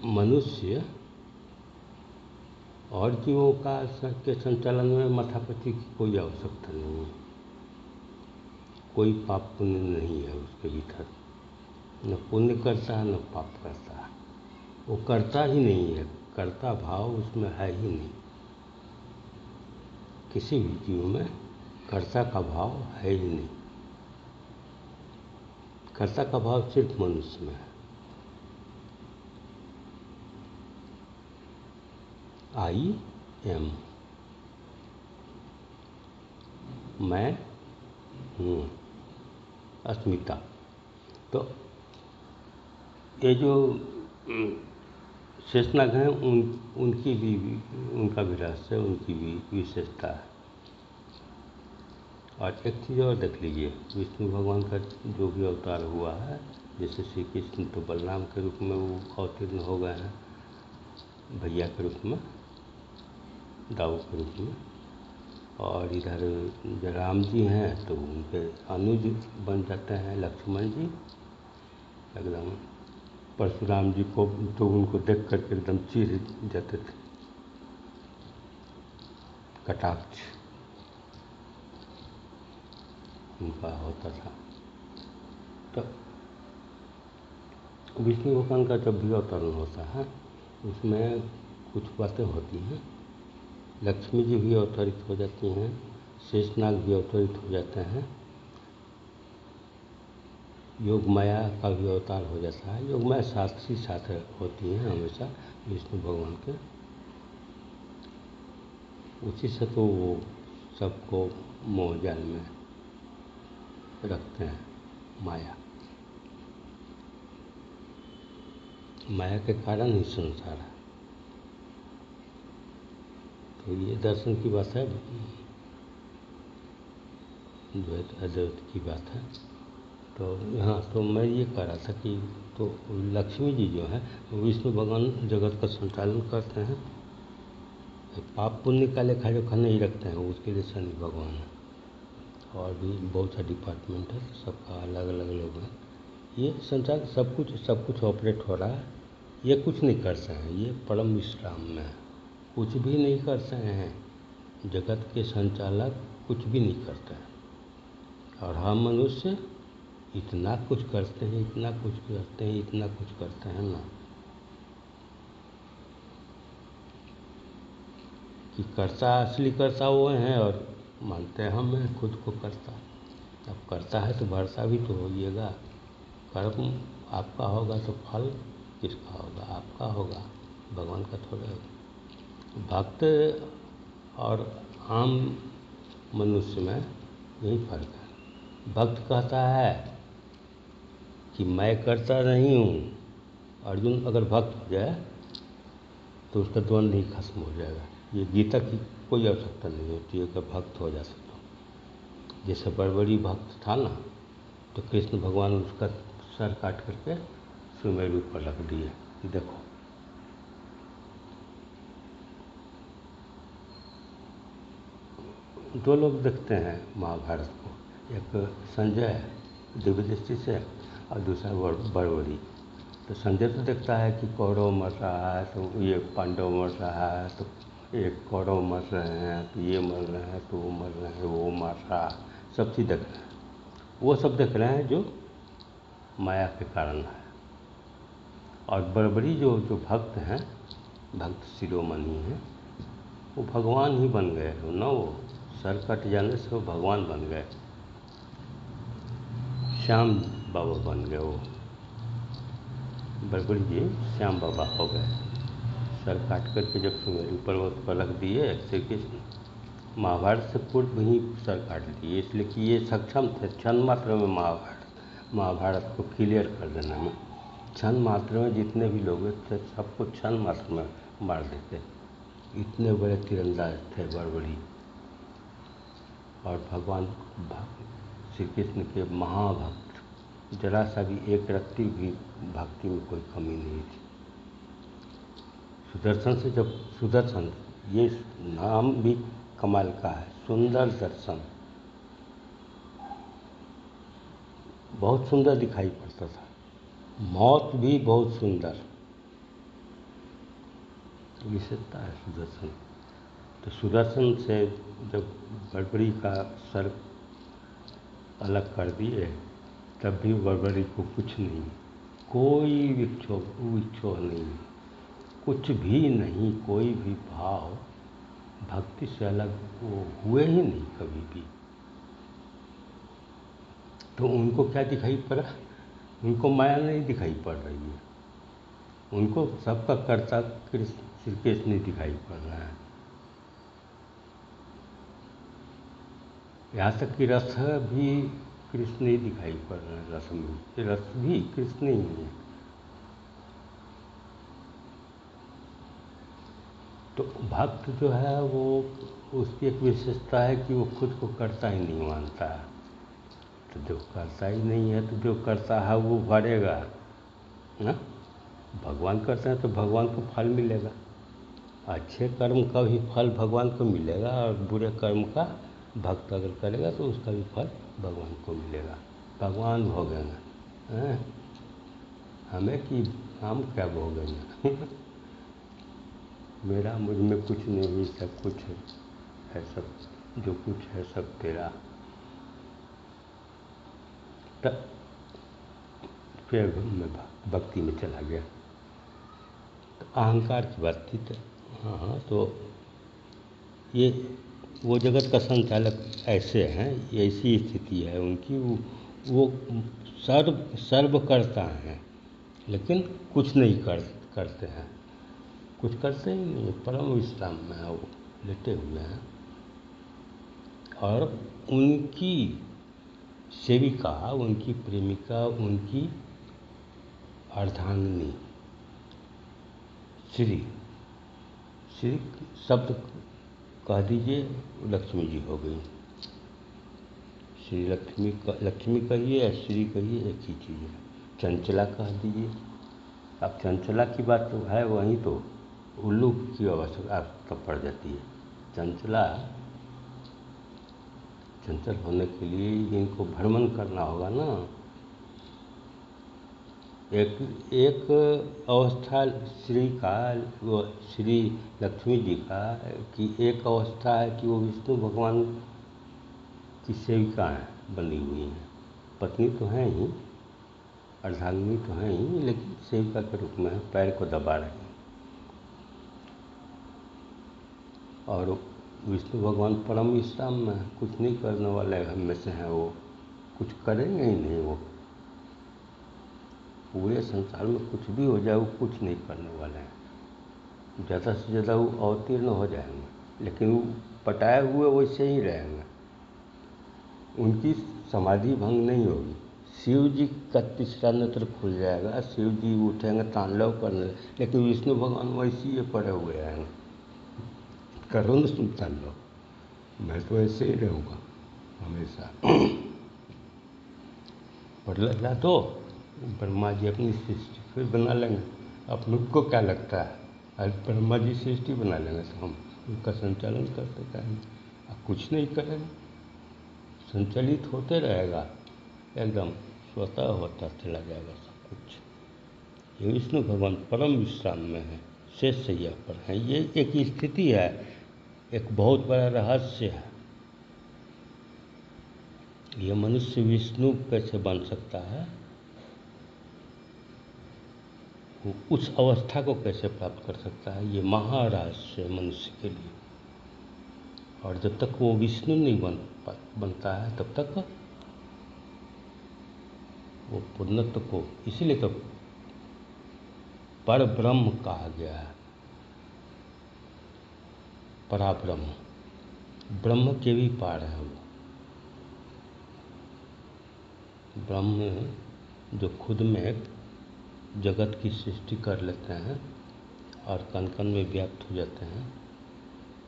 मनुष्य और जीवों के संचालन में माथापच्ची की कोई आवश्यकता नहीं है। कोई पाप पुण्य नहीं है उसके भीतर, न पुण्य करता है न पाप करता है। वो करता ही नहीं है, कर्ता भाव उसमें है ही नहीं। किसी भी जीव में कर्ता का भाव है ही नहीं। कर्ता का भाव सिर्फ मनुष्य में है। आई एम, मैं हूँ, अस्मिता। तो ये जो शेषनाग हैं उनकी भी उनका भी रहस्य, उनकी भी विशेषता है। और एक चीज़ और देख लीजिए, विष्णु भगवान का जो भी अवतार हुआ है, जैसे श्री कृष्ण तो बलराम के रूप में वो अवतीर्ण हो गए हैं, भैया के रूप में, दाऊ के रूप में। और इधर जो राम जी हैं तो उनके अनुज बन जाते हैं लक्ष्मण जी। एकदम परशुराम जी को तो उनको देख करके एकदम चीर जाते थे, कटाक्ष उनका होता था। तो विष्णु भगवान का जब भी अवतरण होता है उसमें कुछ बातें होती हैं। लक्ष्मी जी भी अवतरित हो जाती हैं, शेषनाग भी अवतरित हो जाते हैं, योग माया का भी अवतार हो जाता है। योग माया साथ ही साथ होती हैं हमेशा विष्णु भगवान के। उसी से तो वो सबको मोह जाल में रखते हैं। माया के कारण ही संसार है। तो ये दर्शन की बात है, द्वैत अद्वैत की बात है। तो यहाँ तो मैं ये कह रहा था कि तो लक्ष्मी जी जो है विष्णु भगवान जगत का संचालन करते हैं। पाप पुण्य का लेखा जोखा नहीं रखते हैं, उसके लिए शनि भगवान है। और भी बहुत सा डिपार्टमेंट है, सबका अलग अलग लोग हैं। ये संसार सब कुछ ऑपरेट हो रहा है। ये कुछ नहीं कर रहे हैं, ये परम विश्राम में है, कुछ भी नहीं कर रहे हैं। जगत के संचालक कुछ भी नहीं करते हैं। और हम मनुष्य इतना कुछ करते हैं, इतना कुछ करते हैं, इतना कुछ करते हैं ना, कि कर्ता असली कर्ता वो हैं और मानते हैं हम हैं खुद को कर्ता। अब करता है तो भरसा भी तो होइएगा। कर्म आपका होगा तो फल किसका होगा? आपका होगा, भगवान का थोड़ा होगा। भक्त और आम मनुष्य में यही फर्क है। भक्त कहता है कि मैं करता नहीं हूँ। अर्जुन अगर भक्त हो जाए तो उसका द्वंद्व ही खत्म हो जाएगा। ये गीता की कोई आवश्यकता नहीं होती है अगर भक्त हो जाता तो। जैसे बड़बड़ी भक्त था ना, तो कृष्ण भगवान उसका सर काट करके सुमेरु पर रख दिए कि देखो। दो लोग देखते हैं महाभारत को, एक संजय दिव्य दृष्टि से और दूसरा बड़बड़ी। तो संजय तो देखता है कि कौरव मर रहा है तो ये पांडव मर रहा है, तो एक कौरव मर रहे हैं तो ये मर रहे हैं, तो वो मर रहे हैं, वो मर रहा, सब चीज़ देख रहे हैं। वो सब देख रहे हैं जो माया के कारण है। और बड़बड़ी जो भक्त हैं, भक्त शिरोमणि हैं, वो भगवान ही बन गए हो ना। वो सर कट जाने से वो भगवान बन गए, श्याम बाबा बन गए। वो बड़बड़ी जी श्याम बाबा हो गए। सर काट करके जब सुमेरु पर्वत पर रख दिए श्री कृष्ण, महाभारत से पूर्व ही सर काट दिए, इसलिए कि ये सक्षम थे क्षण मात्र में महाभारत को क्लियर कर देने में। क्षण मात्र में जितने भी लोग थे सबको क्षण मात्र में मार देते। इतने बड़े तीरंदाज थे बड़बड़ी। और भगवान श्री कृष्ण के महाभक्त, जरा सा भी एक रत्ती भी भक्ति में कोई कमी नहीं थी। सुदर्शन से जब सुदर्शन, ये नाम भी कमाल का है, सुंदर दर्शन, बहुत सुंदर दिखाई पड़ता था। मौत भी बहुत सुंदर विशेषता है सुदर्शन। तो सुदर्शन से जब बड़बड़ी का सर अलग कर दिए तब भी बड़बड़ी को कुछ नहीं, कोई विक्षोभ नहीं, कुछ भी नहीं, कोई भी भाव भक्ति से अलग वो हुए ही नहीं कभी भी। तो उनको क्या दिखाई पड़ा? उनको माया नहीं दिखाई पड़ रही है, उनको सबका कर्ता कृष्ण श्री कृष्ण नहीं दिखाई पड़ रहा है। यहाँ तक कि रस भी कृष्ण ही दिखाई पड़ रहा है, रस में रस भी कृष्ण ही है। तो भक्त जो है वो, उसकी एक विशेषता है कि वो खुद को कर्ता ही नहीं मानता है। तो जो करता ही नहीं है तो जो करता है वो भरेगा ना। भगवान करते हैं तो भगवान को फल मिलेगा, अच्छे कर्म का भी फल भगवान को मिलेगा, और बुरे कर्म का भक्त अगर करेगा तो उसका भी फल भगवान को मिलेगा, भगवान भोगेंगे हैं। हमें कि हम क्या भोगेंगे मेरा मुझ में कुछ नहीं, सब कुछ है, सब जो कुछ है सब तेरा। तब फिर मैं भक्ति में चला गया। तो अहंकार की बात थी। तो हाँ, तो ये वो जगत का संचालक ऐसे हैं, ऐसी स्थिति है उनकी। वो सर्व करता है, लेकिन कुछ नहीं करते हैं, कुछ करते ही नहीं, परम विश्राम में है वो, लेटे हुए हैं। और उनकी सेविका, उनकी प्रेमिका, उनकी अर्धांगिनी श्री श्री शब्द कह दीजिए, लक्ष्मी जी हो गई। श्री लक्ष्मी कहिए या श्री कहिए, एक ही चीज़ है। चंचला कह दीजिए। अब चंचला की बात तो है, वहीं तो उल्लू की आवश्यकता पड़ जाती है। चंचल होने के लिए इनको भ्रमण करना होगा ना। एक अवस्था श्री का, वो श्री लक्ष्मी जी का, कि एक अवस्था है कि वो विष्णु भगवान की सेविका हैं, बनी हुई हैं। पत्नी तो हैं ही, अर्धांगिनी तो हैं ही, लेकिन सेविका के रूप में पैर को दबा रही हैं। और विष्णु भगवान परम विश्राम में, कुछ नहीं करने वाले हम में से हैं। वो कुछ करेंगे ही नहीं। वो पूरे संसार में कुछ भी हो जाए, वो कुछ नहीं करने वाले हैं। ज़्यादा से ज़्यादा वो अवतीर्ण हो जाएंगे, लेकिन वो पटाए हुए वैसे ही रहेंगे, उनकी समाधि भंग नहीं होगी। शिव जी का तीसरा नेत्र खुल जाएगा, शिव जी उठेंगे तांडव करने, लेकिन विष्णु भगवान वैसे ही पड़े हुए रहेंगे। करो न तुम तांडव, मैं तो ऐसे ही रहूँगा हमेशा। बदला तो ब्रह्मा जी अपनी सृष्टि फिर बना लेंगे। अपने को क्या लगता है, आज ब्रह्मा जी सृष्टि बना लेंगे तो हम उनका संचालन करते रहेंगे, अब कुछ नहीं करेंगे, संचालित होते रहेगा, एकदम स्वतः होता चला जाएगा सब कुछ। ये विष्णु भगवान परम विश्राम में है, शेष शैया पर है। ये एक स्थिति है, एक बहुत बड़ा रहस्य है। ये मनुष्य विष्णु कैसे बन सकता है, वो उस अवस्था को कैसे प्राप्त कर सकता है, ये महारहस्य है मनुष्य के लिए। और जब तक वो विष्णु नहीं बनता है, तब तक वो पूर्णत्व को, इसीलिए तो पर ब्रह्म कहा गया है। पराब्रह्म, ब्रह्म के भी पार है वो। ब्रह्म जो खुद में जगत की सृष्टि कर लेते हैं और कण कण में व्याप्त हो जाते हैं,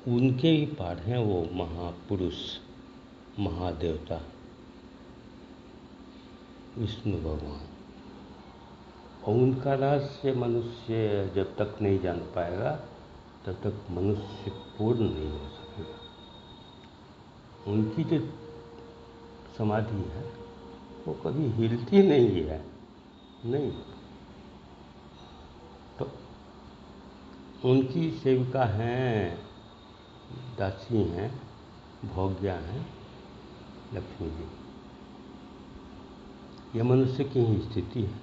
उनके भी पार हैं वो महापुरुष, महादेवता विष्णु भगवान। और उनका रहस्य मनुष्य जब तक नहीं जान पाएगा, तब तक मनुष्य पूर्ण नहीं हो सकेगा। उनकी जो समाधि है वो कभी हिलती नहीं है, नहीं। तो उनकी सेविका हैं, दासी हैं, भोग्या हैं लक्ष्मी जी। यह मनुष्य की ही स्थिति है।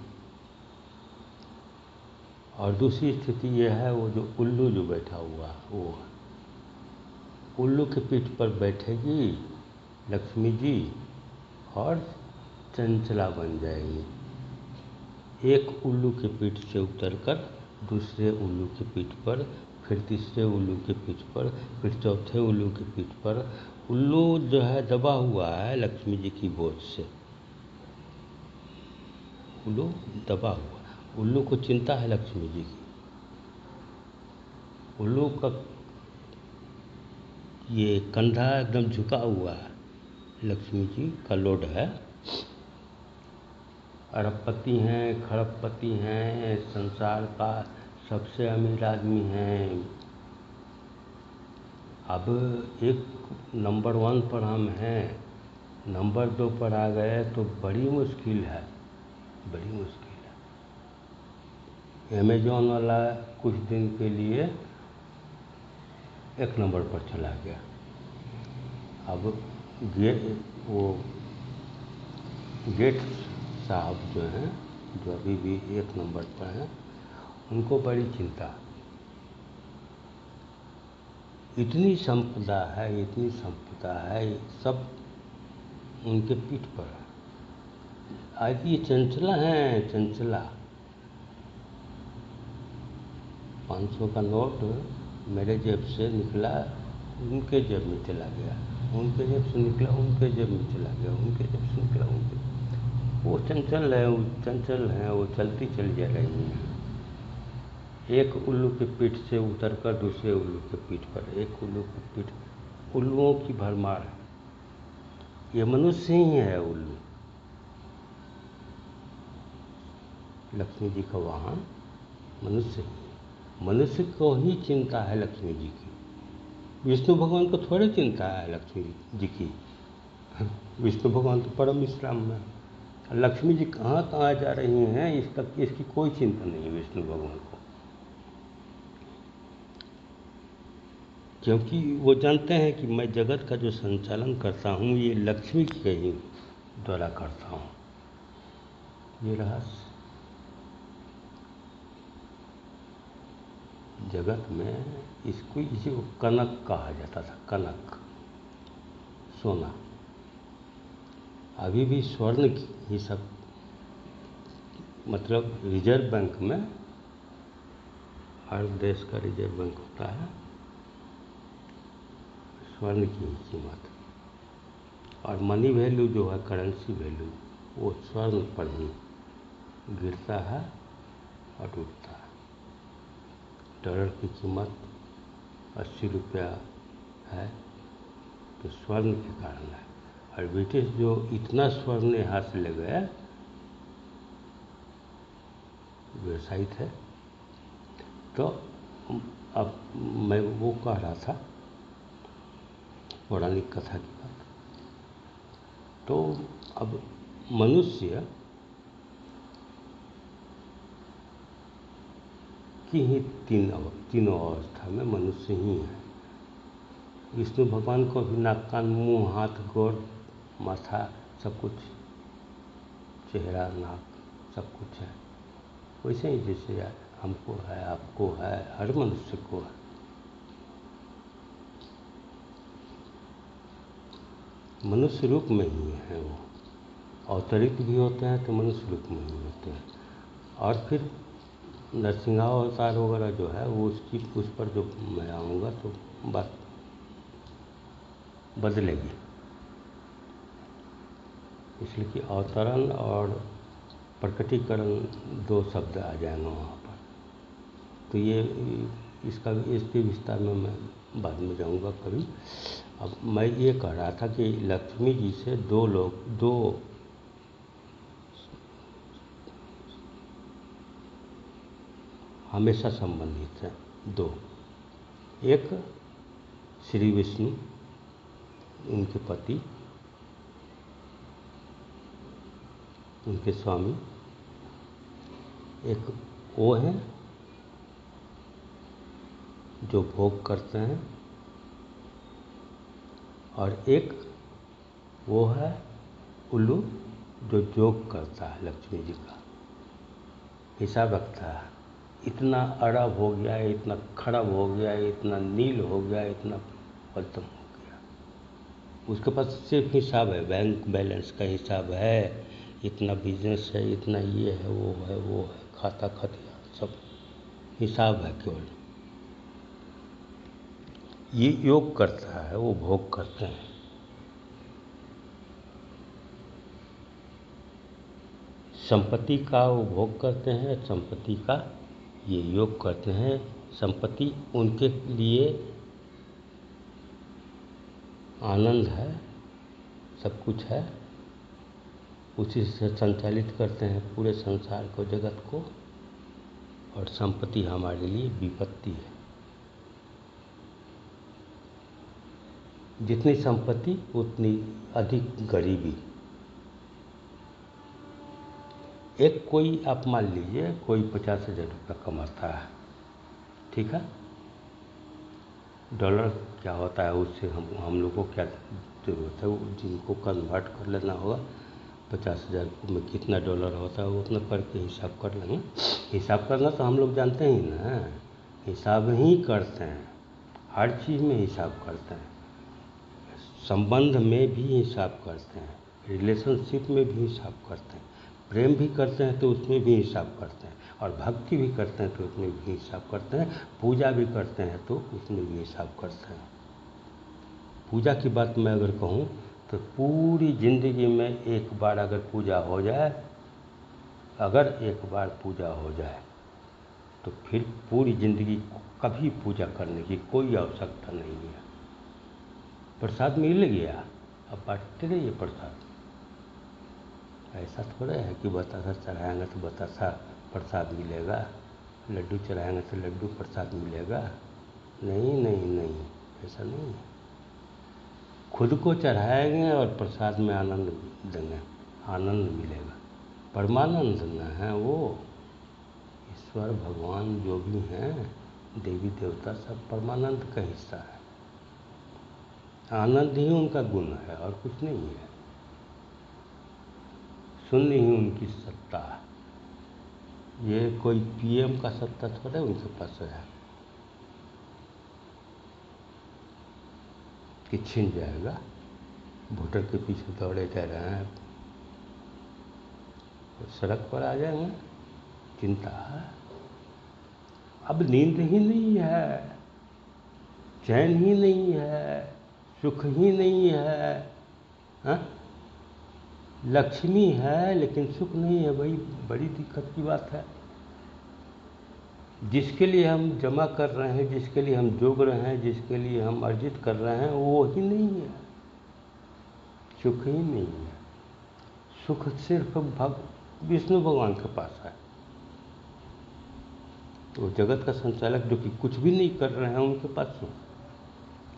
और दूसरी स्थिति यह है, वो जो उल्लू जो बैठा हुआ है वो है। उल्लू के पीठ पर बैठेगी लक्ष्मी जी और चंचला बन जाएगी। एक उल्लू के पीठ से उतरकर दूसरे उल्लू के पीठ पर, फिर तीसरे उल्लू के पीठ पर, फिर चौथे उल्लू के पीठ पर। उल्लू जो है दबा हुआ है लक्ष्मी जी की बोझ से, उल्लू दबा हुआ। उल्लू को चिंता है लक्ष्मी जी की। उल्लू का ये कंधा एकदम झुका हुआ है, लक्ष्मी जी का लोड है। अरबपति हैं, खरबपति हैं, संसार का सबसे अमीर आदमी हैं। अब एक नंबर 1 पर हम हैं, नंबर 2 पर आ गए तो बड़ी मुश्किल है, बड़ी मुश्किल है। अमेज़न वाला कुछ दिन के लिए 1 नंबर पर चला गया। अब वो गेट्स साहब जो हैं, जो अभी भी 1 नंबर पर हैं, उनको बड़ी चिंता। इतनी संपदा है, इतनी संपदा है, सब उनके पीठ पर है। आज ये चंचला हैं, चंचला। 500 का नोट मेरे जेब से निकला, उनके जेब में चला गया, उनके जेब से निकला, उनके जेब में चला गया, उनके जेब से निकला, उनके। वो चंचल है, वो चंचल हैं, वो चलती चली जा रही हैं। एक उल्लू के पीठ से उतरकर दूसरे उल्लू के पीठ पर, एक उल्लू के पीठ। उल्लुओं की भरमार है। ये मनुष्य ही है उल्लू। लक्ष्मी जी का वाहन मनुष्य ही है। मनुष्य को ही चिंता है लक्ष्मी जी की। विष्णु भगवान को थोड़ी चिंता है लक्ष्मी जी की। विष्णु भगवान तो परम विश्राम में। लक्ष्मी जी कहाँ कहाँ जा रही हैं इसकी कोई चिंता नहीं है विष्णु भगवान को, क्योंकि वो जानते हैं कि मैं जगत का जो संचालन करता हूँ ये लक्ष्मी के ही द्वारा करता हूँ। ये रहस्य जगत में, इसको इसी को कनक कहा जाता था, कनक, सोना। अभी भी स्वर्ण की ही सब, मतलब रिजर्व बैंक में, हर देश का रिजर्व बैंक होता है, स्वर्ण की ही कीमत। और मनी वैल्यू जो है, करेंसी वैल्यू, वो स्वर्ण पर ही गिरता है और उठता है। डॉलर की कीमत 80 रुपया है तो स्वर्ण के कारण है। और ब्रिटिश जो इतना स्वर्ण यहाँ से ले गया, व्यवसायी थे, तो अब मैं वो कह रहा था पौराणिक कथा की बात। तो अब मनुष्य की ही तीनों अवस्था में मनुष्य ही है। विष्णु भगवान को भी नाक कान मुँह हाथ गोड़ माथा सब कुछ, चेहरा नाक सब कुछ है। वैसे ही जैसे हमको है, आपको है, हर मनुष्य को है। मनुष्य रूप में ही है वो। अवतरित भी होते हैं तो मनुष्य रूप में ही होते हैं। और फिर नरसिंहावतार वगैरह जो है वो उस पर जो मैं आऊँगा तो बात बदलेगी। इसलिए कि अवतरण और प्रकटीकरण 2 शब्द आ जाएंगे वहाँ पर। तो ये इसके विस्तार में मैं बाद में जाऊँगा कभी। अब मैं ये कह रहा था कि लक्ष्मी जी से दो हमेशा संबंधित हैं, 2। एक श्री विष्णु, उनके पति, उनके स्वामी। एक वो हैं जो भोग करते हैं, और एक वो है उल्लू जो जोग करता है लक्ष्मी जी का, हिसाब रखता है। इतना अरब हो गया, इतना खरब हो गया, इतना नील हो गया, इतना खत्म हो गया। उसके पास सिर्फ हिसाब है, बैंक बैलेंस का हिसाब है, इतना बिजनेस है, इतना ये है, वो है, खाता खतिया सब हिसाब है केवल। ये योग करता है, वो भोग करते हैं। संपत्ति का वो भोग करते हैं, संपत्ति का ये योग करते हैं। संपत्ति उनके लिए आनंद है, सब कुछ है, उसी से संचालित करते हैं पूरे संसार को, जगत को। और संपत्ति हमारे लिए विपत्ति है। जितनी संपत्ति उतनी अधिक गरीबी। एक कोई आप मान लीजिए कोई 50,000 रुपये कमाता है, ठीक है। डॉलर क्या होता है उससे हम लोग को क्या ज़रूरत है, वो जिनको कन्वर्ट कर लेना होगा 50,000 में कितना डॉलर होता है वो उतना करके हिसाब कर लेंगे। हिसाब करना तो हम लोग जानते ही ना, हिसाब ही करते हैं, हर चीज़ में हिसाब करते हैं, संबंध में भी हिसाब करते हैं, रिलेशनशिप में भी हिसाब करते हैं, प्रेम भी करते हैं तो उसमें भी हिसाब करते हैं, और भक्ति भी करते हैं तो उसमें भी हिसाब करते हैं, पूजा भी करते हैं तो उसमें भी हिसाब करते हैं। पूजा की बात मैं अगर कहूँ तो पूरी ज़िंदगी में एक बार अगर पूजा हो जाए, अगर एक बार पूजा हो जाए तो फिर पूरी ज़िंदगी कभी पूजा करने की कोई आवश्यकता नहीं है। प्रसाद मिल गया, अब बांटते रहिए प्रसाद। ऐसा थोड़ा है कि बतासा चढ़ाएंगे तो बतासा प्रसाद मिलेगा, लड्डू चढ़ाएंगे तो लड्डू प्रसाद मिलेगा। नहीं नहीं नहीं, ऐसा नहीं है। खुद को चढ़ाएंगे और प्रसाद में आनंद देंगे, आनंद मिलेगा। परमानंद न है वो, ईश्वर भगवान जो भी हैं, देवी देवता सब परमानंद का हिस्सा है। आनंद ही उनका गुण है और कुछ नहीं है। शून्य ही उनकी सत्ता है। ये कोई पीएम का सत्ता थोड़ा उनके पास है कि छिन जाएगा। वोटर के पीछे दौड़े जा रहे हैं, सड़क पर आ जाएंगे, चिंता है। अब नींद ही नहीं है, चैन ही नहीं है, सुख ही नहीं है, हाँ? लक्ष्मी है लेकिन सुख नहीं है, भाई बड़ी दिक्कत की बात है। जिसके लिए हम जमा कर रहे हैं, जिसके लिए हम जोग रहे हैं, जिसके लिए हम अर्जित कर रहे हैं, वो ही नहीं है, सुख ही नहीं है। सुख सिर्फ विष्णु भगवान के पास है। तो जगत का संचालक जो कि कुछ भी नहीं कर रहे हैं उनके पास सुख,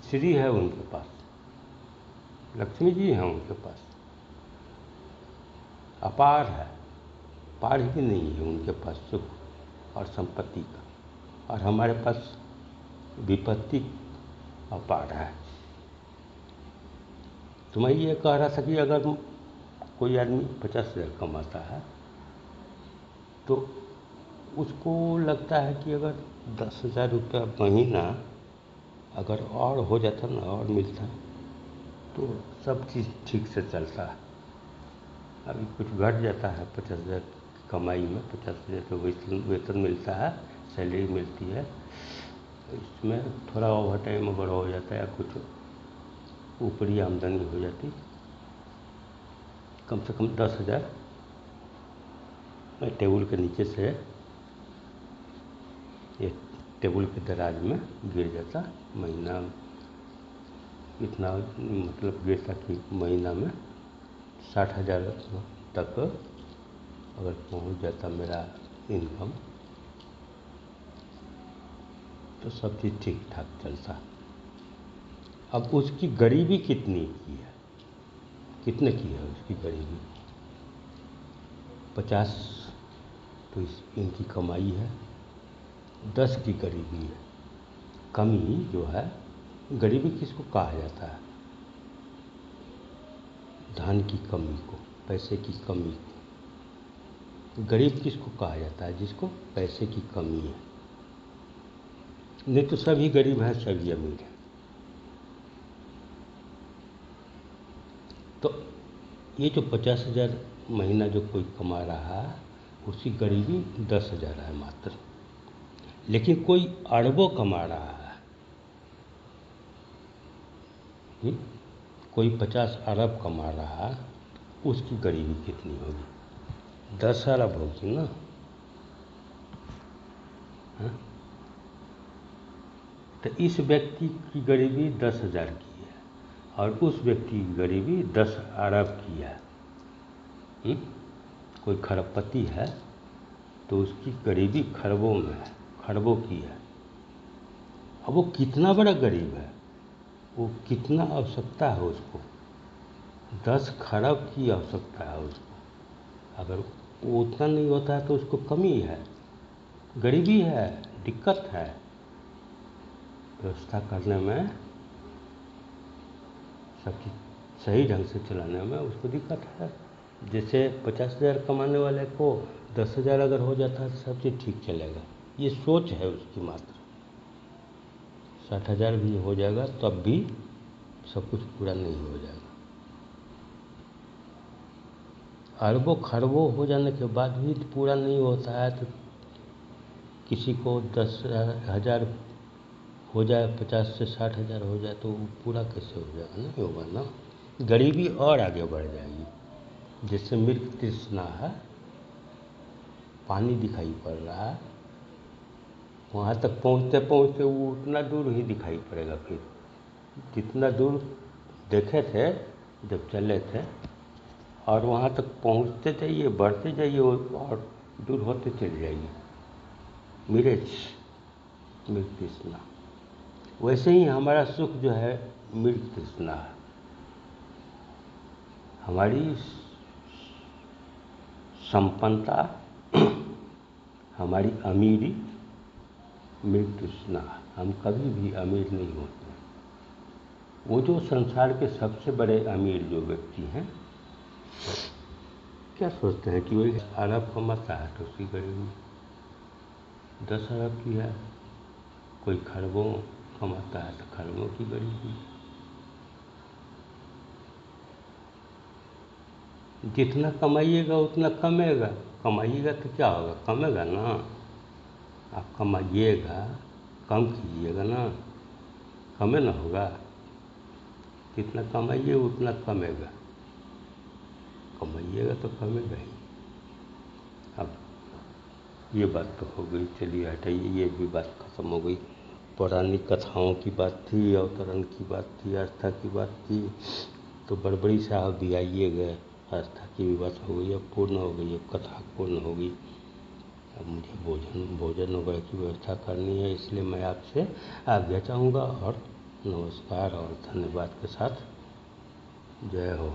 श्री है उनके पास, लक्ष्मी जी हैं उनके पास, अपार है, पार ही नहीं है उनके पास सुख और संपत्ति का। और हमारे पास विपत्ति अपार है। तो मैं ये कह रहा था कि अगर कोई आदमी 50,000 कमाता है तो उसको लगता है कि अगर 10,000 रुपया महीना अगर और हो जाता ना, और मिलता तो सब चीज़ ठीक से चलता है। अभी कुछ घट जाता है 50,000 की कमाई में, 50,000 तो वेतन मिलता है, सैलरी मिलती है, इसमें थोड़ा ओवर टाइम अगर हो जाता है या कुछ ऊपरी आमदनी हो जाती, कम से कम 10,000 टेबल के नीचे से एक टेबल के दराज में गिर जाता। महीना इतना मतलब गिरता कि महीना में 60,000 तक अगर पहुंच जाता मेरा इनकम, तो सब चीज़ ठीक ठाक चलता। अब उसकी गरीबी कितनी की है, कितने की है उसकी गरीबी? 50 तो इनकी कमाई है, 10 की गरीबी है। कमी जो है, गरीबी किसको कहा जाता है? धन की कमी को, पैसे की कमी को। गरीब किसको कहा जाता है? जिसको पैसे की कमी है। नहीं तो सभी गरीब हैं, सभी अमीर हैं। ये जो 50,000 महीना जो कोई कमा रहा है उसकी गरीबी 10,000 है मात्र, लेकिन कोई अरबों कमा रहा है। कोई 50 अरब कमा रहा है, उसकी गरीबी कितनी होगी? 10 अरब होगी ना। हाँ? तो इस व्यक्ति की गरीबी 10,000 की है और उस व्यक्ति की गरीबी 10 अरब की है। कोई खरबपति है तो उसकी गरीबी खरबों में है, खरबों की है। अब वो कितना बड़ा गरीब है, वो कितना आवश्यकता है उसको, 10 खरब की आवश्यकता है उसको। अगर वो उतना नहीं होता है तो उसको कमी है, गरीबी है, दिक्कत है। व्यवस्था करने में, सब चीज़ सही ढंग से चलाने में उसको दिक्कत है। जैसे 50,000 कमाने वाले को 10,000 अगर हो जाता है तो सब चीज़ ठीक चलेगा, ये सोच है उसकी मात्र। 60,000 भी हो जाएगा तब भी सब कुछ पूरा नहीं हो जाएगा। अरबों खरबों हो जाने के बाद भी पूरा नहीं होता है तो किसी को 10,000 हो जाए, 50 से 60,000 हो जाए तो वो पूरा कैसे हो जाएगा? नहीं होगा ना, गरीबी और आगे बढ़ जाएगी। जैसे मृग तृष्णा है, पानी दिखाई पड़ रहा है, वहाँ तक पहुँचते पहुँचते वो उतना दूर ही दिखाई पड़ेगा। फिर जितना दूर देखे थे जब चले थे, और वहाँ तक पहुँचते जाइए, बढ़ते जाइए और दूर होते चले जाइए। मृग तृष्णा। वैसे ही हमारा सुख जो है मृग तृष्णा है। हमारी संपन्नता, हमारी अमीरी मृग तृष्णा है। हम कभी भी अमीर नहीं होते। वो जो संसार के सबसे बड़े अमीर जो व्यक्ति हैं, क्या सोचते हैं कि वो अरब कमाता है तो उसकी गरीबी 10 अरब की है, कोई खरबों कमाता है तो खरबों की गरीबी। जितना कमाइएगा उतना कमेगा, कमाइएगा तो क्या होगा, कमेगा ना। आप कमाइएगा, कम कीजिएगा ना, कमे ना होगा। जितना कमाइए उतना कमेगा, कमाइएगा तो कमेगा ही। अब ये बात तो हो गई, चलिए हटाइए, ये भी बात खत्म हो गई। पौराणिक कथाओं की बात थी, अवतरण की बात थी, आस्था की बात थी, तो बड़बड़ी साहब भी आइए गए, आस्था की भी बात हो गई, अब पूर्ण हो गई, अब कथा पूर्ण हो गई। अब मुझे भोजन वगैरह की व्यवस्था करनी है, इसलिए मैं आपसे आज्ञा चाहूँगा और नमस्कार और धन्यवाद के साथ जय हो।